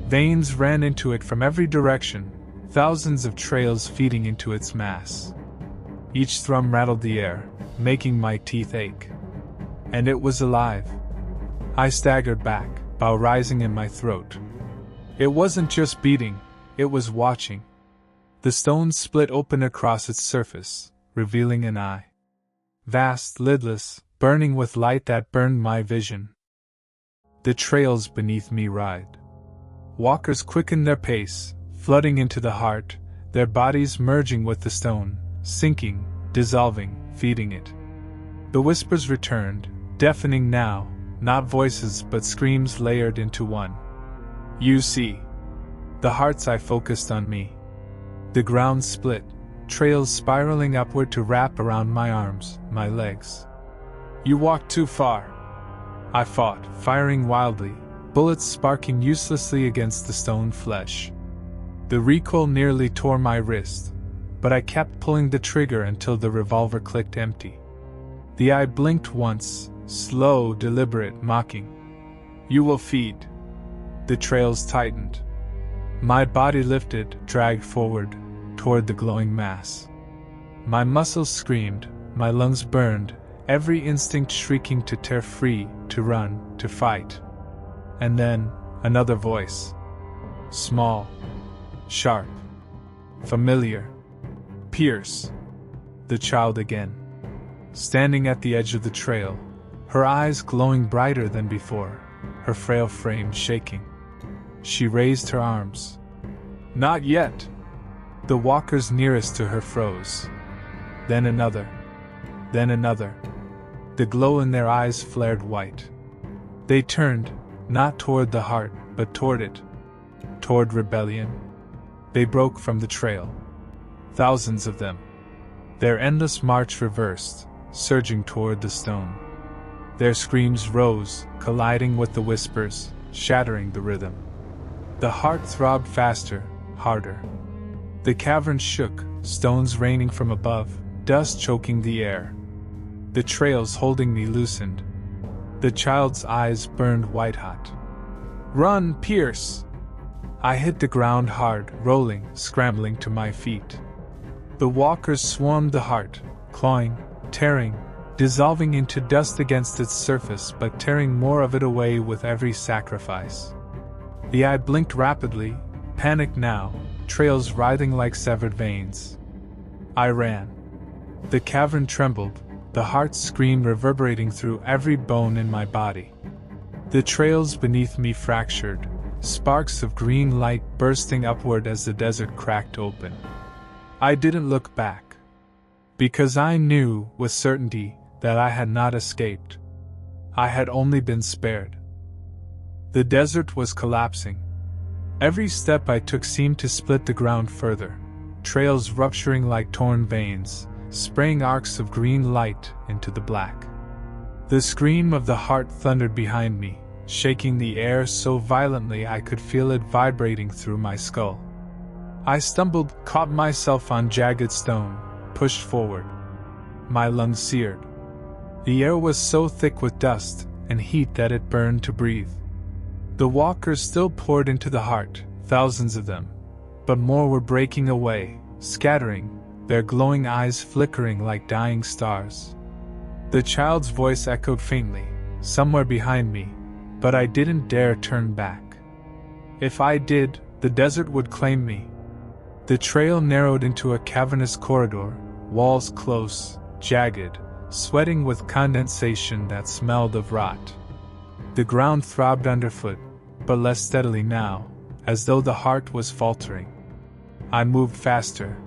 Veins ran into it from every direction, thousands of trails feeding into its mass. Each thrum rattled the air, making my teeth ache. And it was alive. I staggered back, bow rising in my throat. It wasn't just beating, it was watching. The stone split open across its surface, revealing an eye. Vast, lidless, burning with light that burned my vision. The trails beneath me writhed. Walkers quickened their pace, flooding into the heart, their bodies merging with the stone, sinking, dissolving, feeding it. The whispers returned, deafening now, not voices but screams layered into one. You see. The heart's eye focused on me. The ground split, trails spiraling upward to wrap around my arms, my legs. You walked too far. I fought, firing wildly, bullets sparking uselessly against the stone flesh. The recoil nearly tore my wrist, but I kept pulling the trigger until the revolver clicked empty. The eye blinked once, slow, deliberate, mocking. You will feed. The trails tightened. My body lifted, dragged forward, toward the glowing mass. My muscles screamed, my lungs burned, every instinct shrieking to tear free, to run, to fight. And then, another voice. Small. Sharp. Familiar. Pierce. The child again. Standing at the edge of the trail, her eyes glowing brighter than before, her frail frame shaking. She raised her arms. Not yet. The walkers nearest to her froze. Then another. Then another. The glow in their eyes flared white. They turned, not toward the heart, but toward it. Toward rebellion. They broke from the trail. Thousands of them. Their endless march reversed, surging toward the stone. Their screams rose, colliding with the whispers, shattering the rhythm. The heart throbbed faster, harder. The cavern shook, stones raining from above, dust choking the air. The trails holding me loosened. The child's eyes burned white-hot. Run, Pierce! I hit the ground hard, rolling, scrambling to my feet. The walkers swarmed the heart, clawing, tearing, dissolving into dust against its surface but tearing more of it away with every sacrifice. The eye blinked rapidly, panicked now, trails writhing like severed veins. I ran. The cavern trembled, the heart's scream reverberating through every bone in my body. The trails beneath me fractured, sparks of green light bursting upward as the desert cracked open. I didn't look back. Because I knew, with certainty, that I had not escaped. I had only been spared. The desert was collapsing. Every step I took seemed to split the ground further, trails rupturing like torn veins, spraying arcs of green light into the black. The scream of the heart thundered behind me, shaking the air so violently I could feel it vibrating through my skull. I stumbled, caught myself on jagged stone, pushed forward. My lungs seared. The air was so thick with dust and heat that it burned to breathe. The walkers still poured into the heart, thousands of them, but more were breaking away, scattering, their glowing eyes flickering like dying stars. The child's voice echoed faintly, somewhere behind me, but I didn't dare turn back. If I did, the desert would claim me. The trail narrowed into a cavernous corridor, walls close, jagged, sweating with condensation that smelled of rot. The ground throbbed underfoot, but less steadily now, as though the heart was faltering. I moved faster.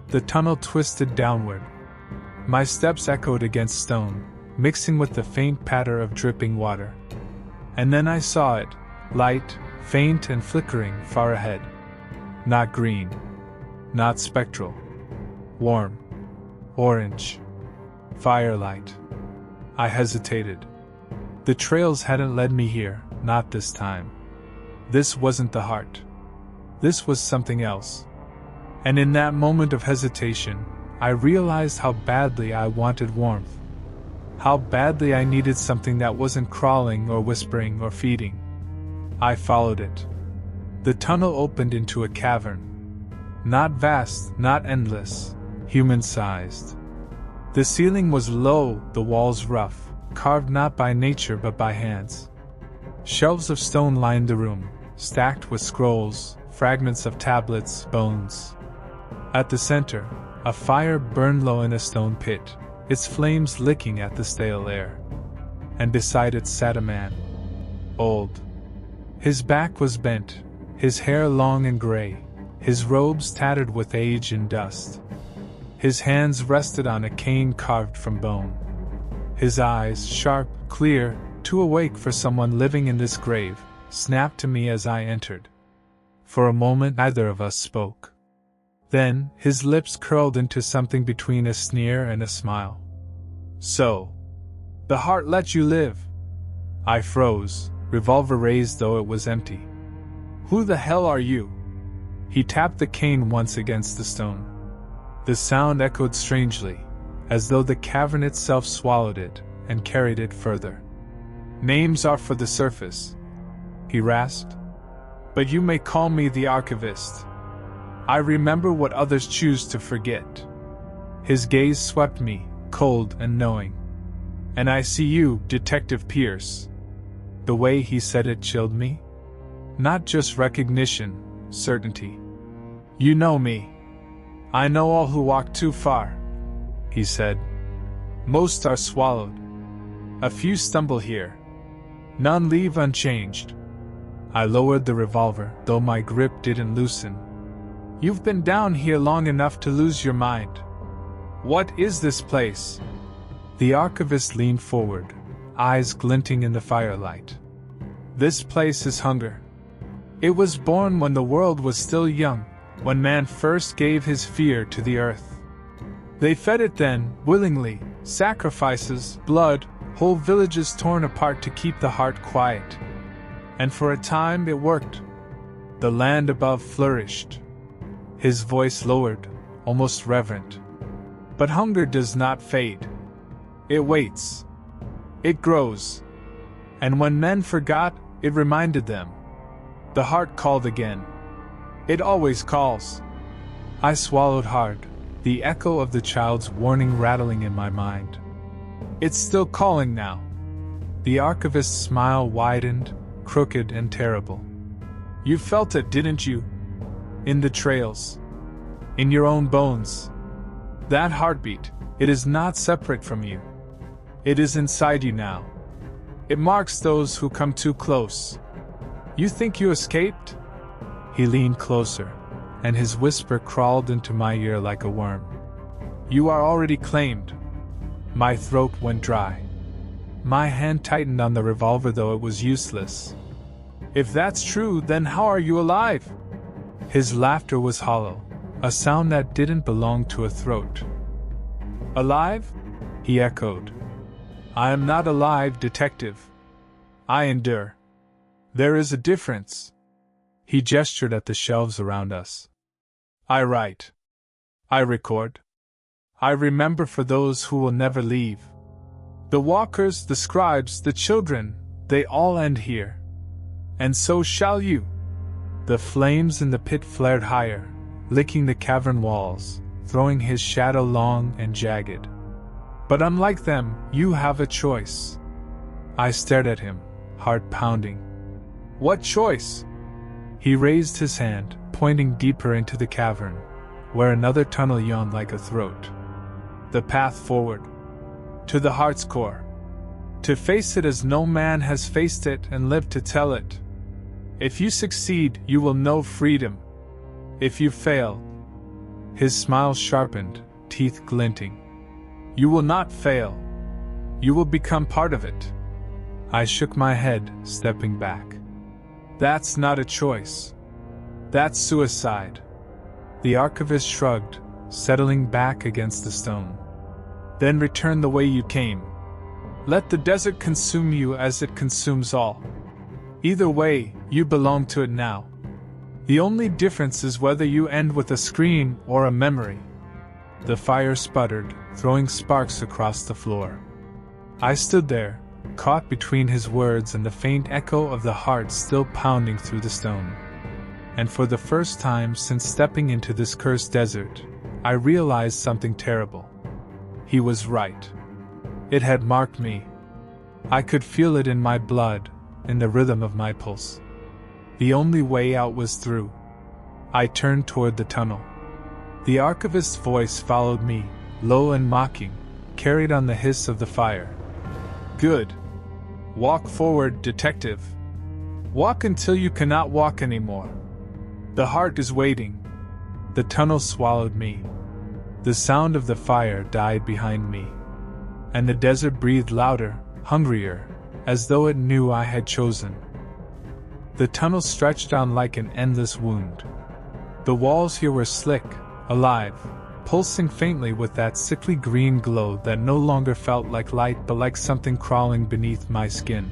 The tunnel twisted downward. My steps echoed against stone, mixing with the faint patter of dripping water. And then I saw it, light, faint and flickering far ahead. Not green. Not spectral. Warm. Orange. Firelight. I hesitated. The trails hadn't led me here, not this time. This wasn't the heart. This was something else. And in that moment of hesitation, I realized how badly I wanted warmth. How badly I needed something that wasn't crawling or whispering or feeding. I followed it. The tunnel opened into a cavern. Not vast, not endless, human-sized. The ceiling was low, the walls rough, carved not by nature but by hands. Shelves of stone lined the room, stacked with scrolls, fragments of tablets, bones. At the center, a fire burned low in a stone pit, its flames licking at the stale air. And beside it sat a man. Old. His back was bent, his hair long and gray, his robes tattered with age and dust. His hands rested on a cane carved from bone. His eyes, sharp, clear, too awake for someone living in this grave, snapped to me as I entered. For a moment neither of us spoke. Then, his lips curled into something between a sneer and a smile. So, the heart let you live. I froze, revolver raised though it was empty. Who the hell are you? He tapped the cane once against the stone. The sound echoed strangely, as though the cavern itself swallowed it and carried it further. Names are for the surface, he rasped. But you may call me the archivist. I remember what others choose to forget. His gaze swept me, cold and knowing. And I see you, Detective Pierce. The way he said it chilled me. Not just recognition, certainty. You know me. I know all who walk too far, he said. Most are swallowed. A few stumble here. None leave unchanged. I lowered the revolver, though my grip didn't loosen. You've been down here long enough to lose your mind. What is this place? The archivist leaned forward, eyes glinting in the firelight. This place is hunger. It was born when the world was still young, when man first gave his fear to the earth. They fed it then, willingly, sacrifices, blood, whole villages torn apart to keep the heart quiet. And for a time it worked. The land above flourished. His voice lowered, almost reverent. But hunger does not fade. It waits. It grows. And when men forgot, it reminded them. The heart called again. It always calls. I swallowed hard, the echo of the child's warning rattling in my mind. It's still calling now. The archivist's smile widened, crooked and terrible. You felt it, didn't you? In the trails. In your own bones. That heartbeat, it is not separate from you. It is inside you now. It marks those who come too close. You think you escaped? He leaned closer, and his whisper crawled into my ear like a worm. You are already claimed. My throat went dry. My hand tightened on the revolver, though it was useless. If that's true, then how are you alive? His laughter was hollow, a sound that didn't belong to a throat. Alive? He echoed. I am not alive, detective. I endure. There is a difference. He gestured at the shelves around us. I write. I record. I remember for those who will never leave. The walkers, the scribes, the children, they all end here. And so shall you. The flames in the pit flared higher, licking the cavern walls, throwing his shadow long and jagged. But unlike them, you have a choice. I stared at him, heart pounding. What choice? He raised his hand, pointing deeper into the cavern, where another tunnel yawned like a throat. The path forward. To the heart's core. To face it as no man has faced it and live to tell it. If you succeed, you will know freedom. If you fail. His smile sharpened, teeth glinting. You will not fail. You will become part of it. I shook my head, stepping back. That's not a choice. That's suicide. The archivist shrugged, settling back against the stone. Then return the way you came. Let the desert consume you as it consumes all. Either way, you belong to it now. The only difference is whether you end with a scream or a memory. The fire sputtered, throwing sparks across the floor. I stood there, caught between his words and the faint echo of the heart still pounding through the stone. And for the first time since stepping into this cursed desert, I realized something terrible. He was right. It had marked me. I could feel it in my blood, in the rhythm of my pulse. The only way out was through. I turned toward the tunnel. The archivist's voice followed me, low and mocking, carried on the hiss of the fire. Good. Walk forward, detective. Walk until you cannot walk anymore. The heart is waiting. The tunnel swallowed me. The sound of the fire died behind me. And the desert breathed louder, hungrier, as though it knew I had chosen. The tunnel stretched on like an endless wound. The walls here were slick, alive, pulsing faintly with that sickly green glow that no longer felt like light but like something crawling beneath my skin.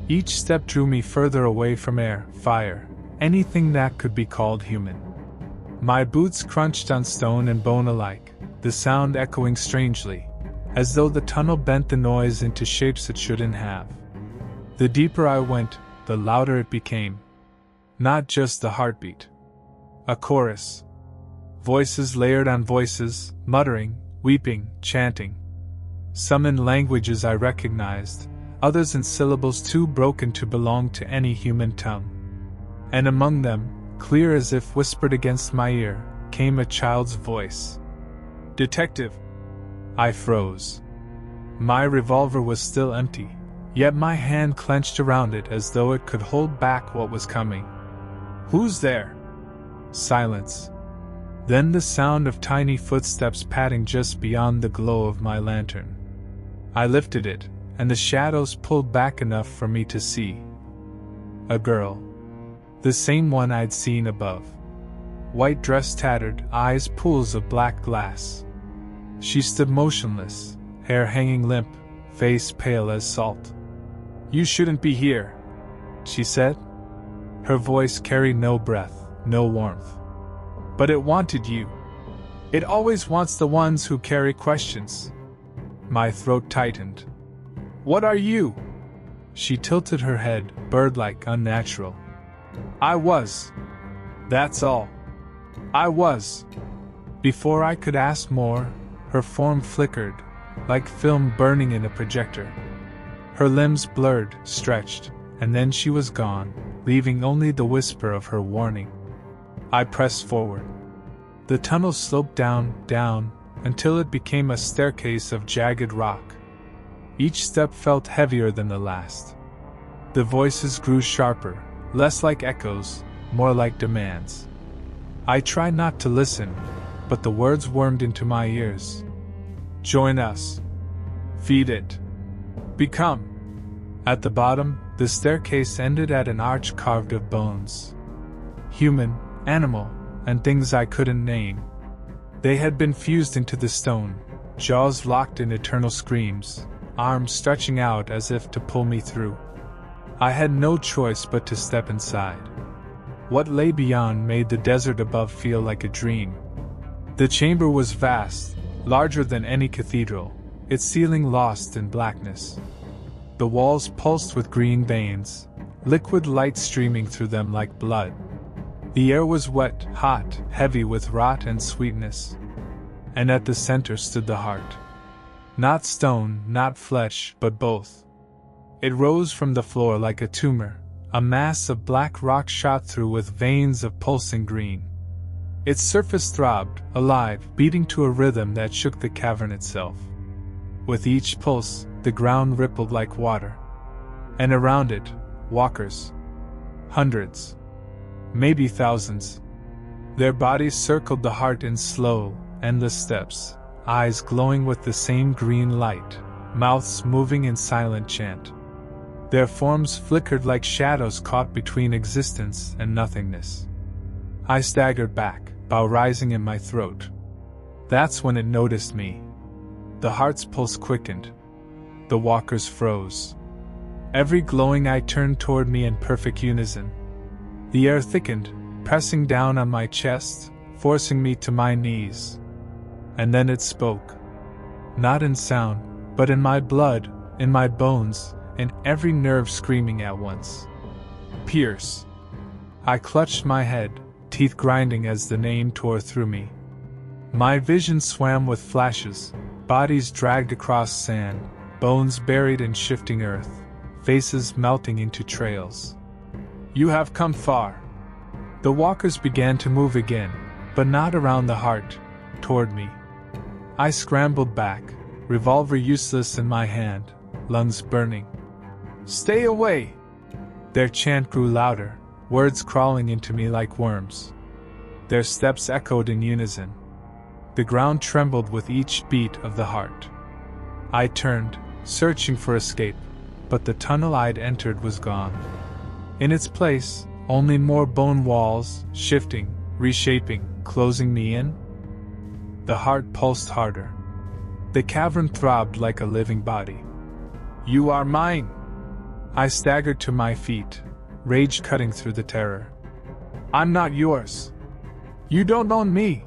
Each step drew me further away from air, fire, anything that could be called human. My boots crunched on stone and bone alike, the sound echoing strangely, as though the tunnel bent the noise into shapes it shouldn't have. The deeper I went, the louder it became. Not just the heartbeat. A chorus. Voices layered on voices, muttering, weeping, chanting. Some in languages I recognized, others in syllables too broken to belong to any human tongue. And among them, clear as if whispered against my ear, came a child's voice. Detective. I froze. My revolver was still empty, yet my hand clenched around it as though it could hold back what was coming. Who's there? Silence. Then the sound of tiny footsteps padding just beyond the glow of my lantern. I lifted it, and the shadows pulled back enough for me to see. A girl. The same one I'd seen above. White dress tattered, eyes pools of black glass. She stood motionless, hair hanging limp, face pale as salt. You shouldn't be here, she said. Her voice carried no breath, no warmth. But it wanted you. It always wants the ones who carry questions. My throat tightened. What are you? She tilted her head, bird-like, unnatural. I was. That's all. I was. Before I could ask more, her form flickered, like film burning in a projector. Her limbs blurred, stretched, and then she was gone, leaving only the whisper of her warning. I pressed forward. The tunnel sloped down, down, until it became a staircase of jagged rock. Each step felt heavier than the last. The voices grew sharper, less like echoes, more like demands. I tried not to listen, but the words wormed into my ears. Join us. Feed it. Become. At the bottom, the staircase ended at an arch carved of bones. Human, animal, and things I couldn't name. They had been fused into the stone, jaws locked in eternal screams, arms stretching out as if to pull me through. I had no choice but to step inside. What lay beyond made the desert above feel like a dream. The chamber was vast, larger than any cathedral, its ceiling lost in blackness. The walls pulsed with green veins, liquid light streaming through them like blood. The air was wet, hot, heavy with rot and sweetness. and at the center stood the heart. Not stone, not flesh, but both. It rose from the floor like a tumor, a mass of black rock shot through with veins of pulsing green. Its surface throbbed, alive, beating to a rhythm that shook the cavern itself. With each pulse, the ground rippled like water. And around it, walkers. Hundreds. Maybe thousands. Their bodies circled the heart in slow, endless steps, eyes glowing with the same green light, mouths moving in silent chant. Their forms flickered like shadows caught between existence and nothingness. I staggered back, bow rising in my throat. That's when it noticed me. The heart's pulse quickened. The walkers froze. Every glowing eye turned toward me in perfect unison. The air thickened, pressing down on my chest, forcing me to my knees. And then it spoke. Not in sound, but in my blood, in my bones, in every nerve screaming at once. Pierce. I clutched my head, teeth grinding as the name tore through me. My vision swam with flashes, bodies dragged across sand, bones buried in shifting earth, faces melting into trails. You have come far. The walkers began to move again, but not around the heart, toward me. I scrambled back, revolver useless in my hand, lungs burning. Stay away! Their chant grew louder, words crawling into me like worms. Their steps echoed in unison. The ground trembled with each beat of the heart. I turned, searching for escape, but the tunnel I'd entered was gone. In its place, only more bone walls, shifting, reshaping, closing me in. The heart pulsed harder. The cavern throbbed like a living body. You are mine! I staggered to my feet, rage cutting through the terror. I'm not yours. You don't own me.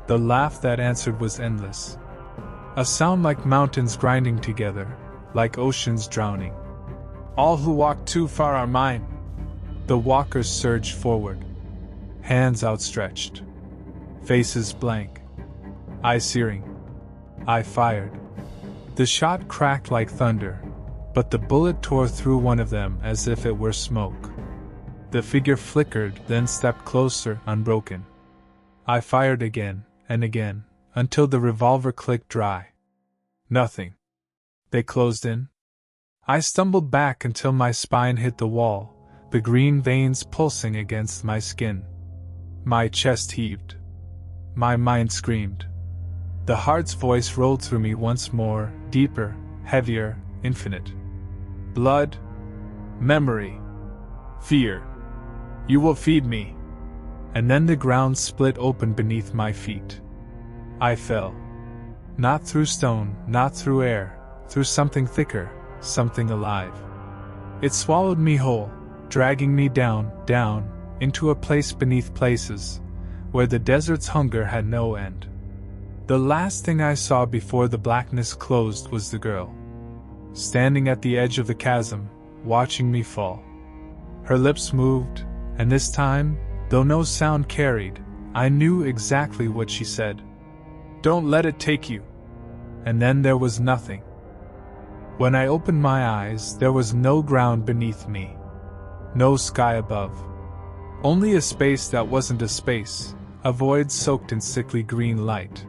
The laugh that answered was endless. A sound like mountains grinding together, like oceans drowning. All who walk too far are mine. The walkers surged forward, hands outstretched, faces blank, eyes searing. I fired. The shot cracked like thunder, but the bullet tore through one of them as if it were smoke. The figure flickered, then stepped closer, unbroken. I fired again and again, until the revolver clicked dry. Nothing. They closed in. I stumbled back until my spine hit the wall, the green veins pulsing against my skin. My chest heaved. My mind screamed. The heart's voice rolled through me once more, deeper, heavier, infinite. Blood, memory, fear. You will feed me. And then the ground split open beneath my feet. I fell. Not through stone, not through air, through something thicker, something alive. It swallowed me whole, dragging me down, down, into a place beneath places, where the desert's hunger had no end. The last thing I saw before the blackness closed was the girl, standing at the edge of the chasm, watching me fall. Her lips moved, and this time, though no sound carried, I knew exactly what she said. Don't let it take you. And then there was nothing. When I opened my eyes, there was no ground beneath me. No sky above. Only a space that wasn't a space, a void soaked in sickly green light.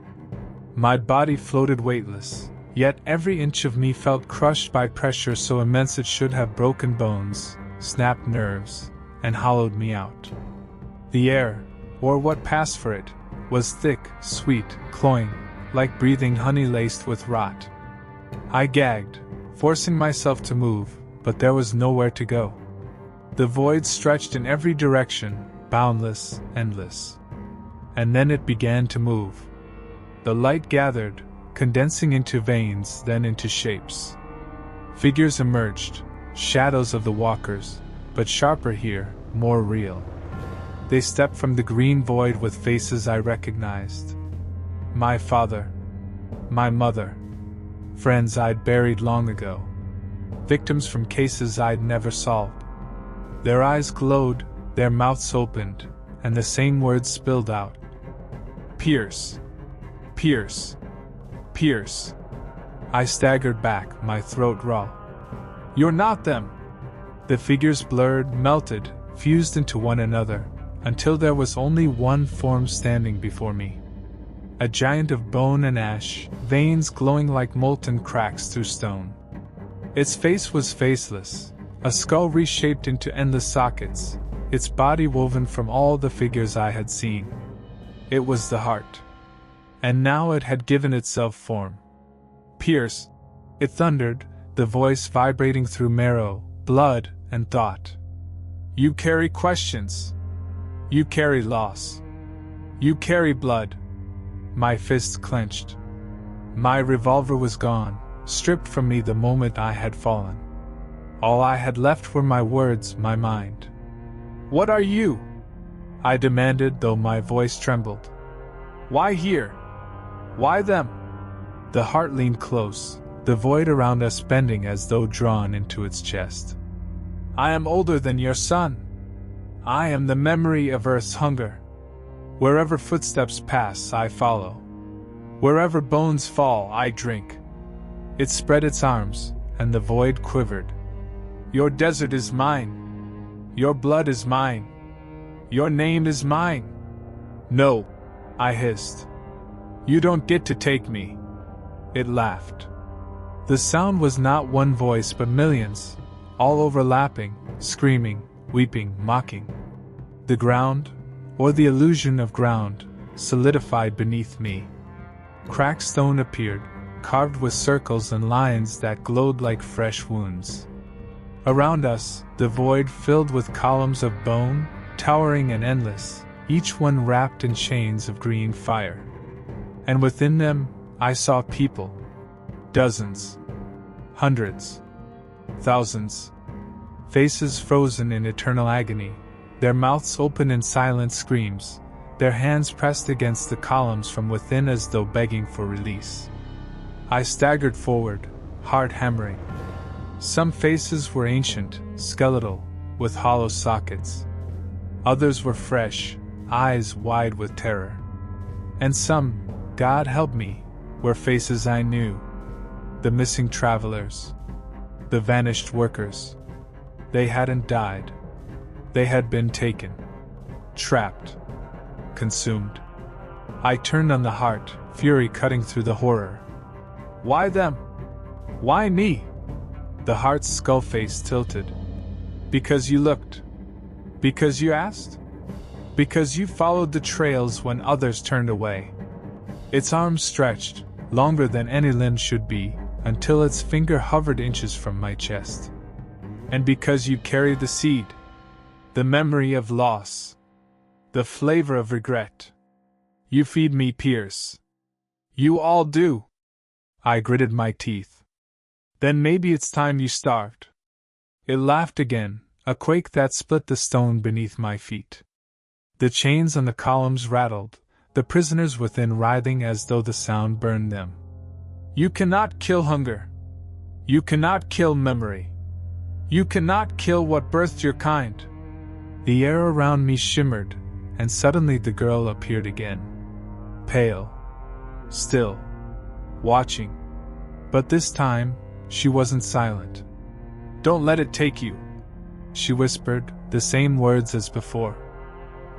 My body floated weightless, yet every inch of me felt crushed by pressure so immense it should have broken bones, snapped nerves, and hollowed me out. The air, or what passed for it, was thick, sweet, cloying, like breathing honey laced with rot. I gagged, forcing myself to move, but there was nowhere to go. The void stretched in every direction, boundless, endless. And then it began to move. The light gathered, condensing into veins, then into shapes. Figures emerged, shadows of the walkers, but sharper here, more real. They stepped from the green void with faces I recognized. My father. My mother. Friends I'd buried long ago. Victims from cases I'd never solved. Their eyes glowed, their mouths opened, and the same words spilled out. Pierce. Pierce. Pierce. I staggered back, my throat raw. You're not them! The figures blurred, melted, fused into one another, until there was only one form standing before me. A giant of bone and ash, veins glowing like molten cracks through stone. Its face was faceless, a skull reshaped into endless sockets, its body woven from all the figures I had seen. It was the heart. And now it had given itself form. Pierce, it thundered, the voice vibrating through marrow, blood, and thought. You carry questions. You carry loss. You carry blood. My fists clenched. My revolver was gone, stripped from me the moment I had fallen. All I had left were my words, my mind. What are you? I demanded, though my voice trembled. Why here? Why them? The heart leaned close, the void around us bending as though drawn into its chest. I am older than your son. I am the memory of Earth's hunger. Wherever footsteps pass, I follow. Wherever bones fall, I drink. It spread its arms, and the void quivered. Your desert is mine. Your blood is mine. Your name is mine. No, I hissed. You don't get to take me. It laughed. The sound was not one voice but millions, all overlapping, screaming, weeping, mocking. The ground, or the illusion of ground, solidified beneath me. Cracked stone appeared, carved with circles and lines that glowed like fresh wounds. Around us, the void filled with columns of bone, towering and endless, each one wrapped in chains of green fire. And within them, I saw people. Dozens. Hundreds. Thousands. Faces frozen in eternal agony, their mouths open in silent screams, their hands pressed against the columns from within as though begging for release. I staggered forward, heart hammering. Some faces were ancient, skeletal, with hollow sockets. Others were fresh, eyes wide with terror. And some, God help me, were faces I knew. The missing travelers. The vanished workers. They hadn't died. They had been taken. Trapped. Consumed. I turned on the heart, fury cutting through the horror. Why them? Why me? The heart's skull face tilted. Because you looked. Because you asked? Because you followed the trails when others turned away. Its arms stretched, longer than any limb should be, until its finger hovered inches from my chest. And because you carry the seed, the memory of loss, the flavor of regret. You feed me, Pierce. You all do. I gritted my teeth. Then maybe it's time you starved. It laughed again, a quake that split the stone beneath my feet. The chains on the columns rattled, the prisoners within writhing as though the sound burned them. You cannot kill hunger. You cannot kill memory. You cannot kill what birthed your kind. The air around me shimmered, and suddenly the girl appeared again. Pale. Still. Watching. But this time, she wasn't silent. Don't let it take you, she whispered, the same words as before.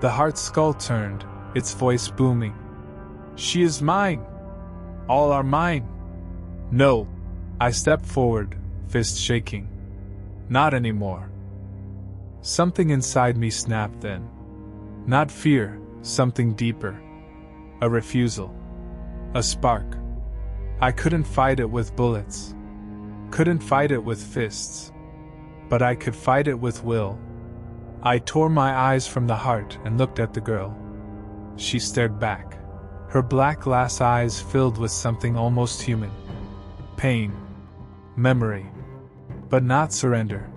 The heart's skull turned, its voice booming. She is mine. All are mine. No. I stepped forward, fist shaking. Not anymore. Something inside me snapped then. Not fear, something deeper. A refusal. A spark. I couldn't fight it with bullets. Couldn't fight it with fists. But I could fight it with will. I tore my eyes from the heart and looked at the girl. She stared back, her black glass eyes filled with something almost human. Pain. Memory. But not surrender.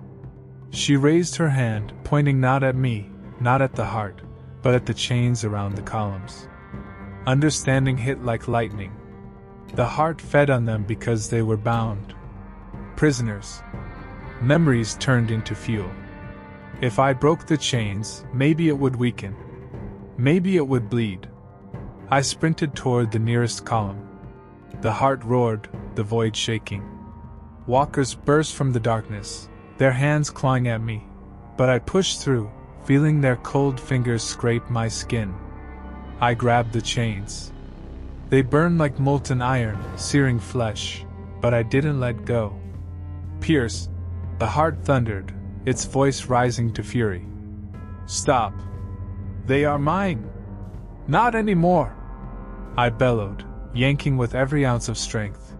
She raised her hand, pointing not at me, not at the heart, but at the chains around the columns. Understanding hit like lightning. The heart fed on them because they were bound. Prisoners. Memories turned into fuel. If I broke the chains, maybe it would weaken. Maybe it would bleed. I sprinted toward the nearest column. The heart roared, the void shaking. Walkers burst from the darkness, their hands clawing at me, but I pushed through, feeling their cold fingers scrape my skin. I grabbed the chains. They burned like molten iron, searing flesh, but I didn't let go. Pierce, the heart thundered, its voice rising to fury. Stop. They are mine. Not anymore. I bellowed, yanking with every ounce of strength.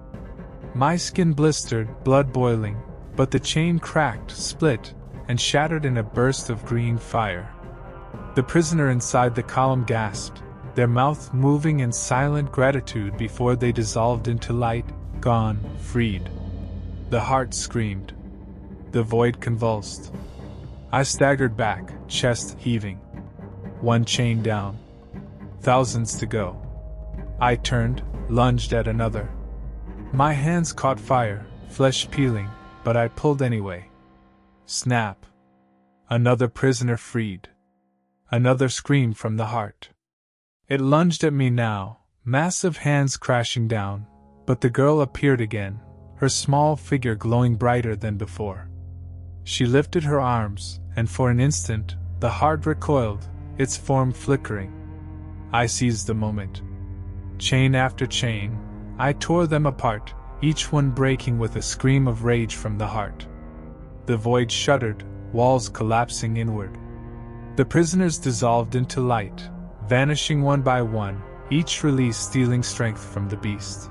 My skin blistered, blood boiling, but the chain cracked, split, and shattered in a burst of green fire. The prisoner inside the column gasped, their mouth moving in silent gratitude before they dissolved into light, gone, freed. The heart screamed. The void convulsed. I staggered back, chest heaving. One chain down. Thousands to go. I turned, lunged at another. My hands caught fire, flesh peeling, but I pulled anyway. Snap. Another prisoner freed. Another scream from the heart. It lunged at me now, massive hands crashing down, but the girl appeared again, her small figure glowing brighter than before. She lifted her arms, and for an instant, the heart recoiled, its form flickering. I seized the moment. Chain after chain, I tore them apart, each one breaking with a scream of rage from the heart. The void shuddered, walls collapsing inward. The prisoners dissolved into light, vanishing one by one, each release stealing strength from the beast.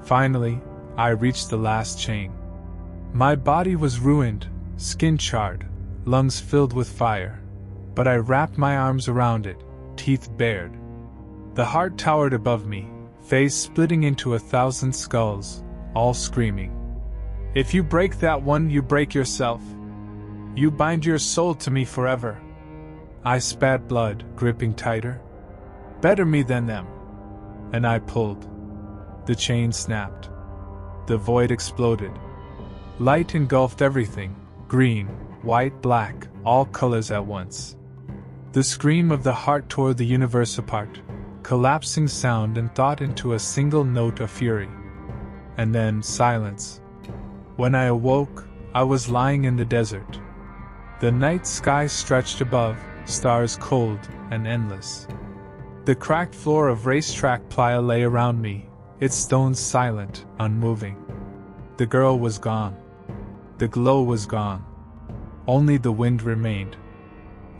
Finally, I reached the last chain. My body was ruined, skin charred, lungs filled with fire, but I wrapped my arms around it, teeth bared. The heart towered above me, face splitting into 1,000 skulls, all screaming. If you break that one, you break yourself. You bind your soul to me forever. I spat blood, gripping tighter. Better me than them. And I pulled. The chain snapped. The void exploded. Light engulfed everything, green, white, black, all colors at once. The scream of the heart tore the universe apart, collapsing sound and thought into a single note of fury. And then silence. When I awoke, I was lying in the desert. The night sky stretched above, stars cold and endless. The cracked floor of Reistrack-Playa lay around me, its stones silent, unmoving. The girl was gone. The glow was gone. Only the wind remained.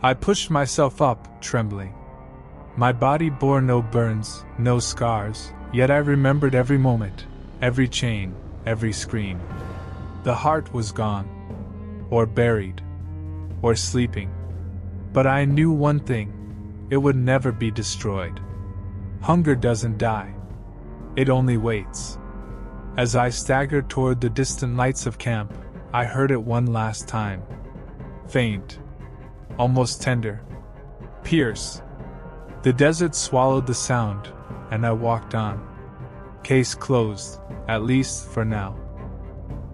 I pushed myself up, trembling. My body bore no burns, no scars, yet I remembered every moment, every chain, every scream. The heart was gone, or buried, or sleeping. But I knew one thing, it would never be destroyed. Hunger doesn't die. It only waits. As I staggered toward the distant lights of camp, I heard it one last time. Faint. Almost tender. Pierce. The desert swallowed the sound, and I walked on. Case closed, at least for now.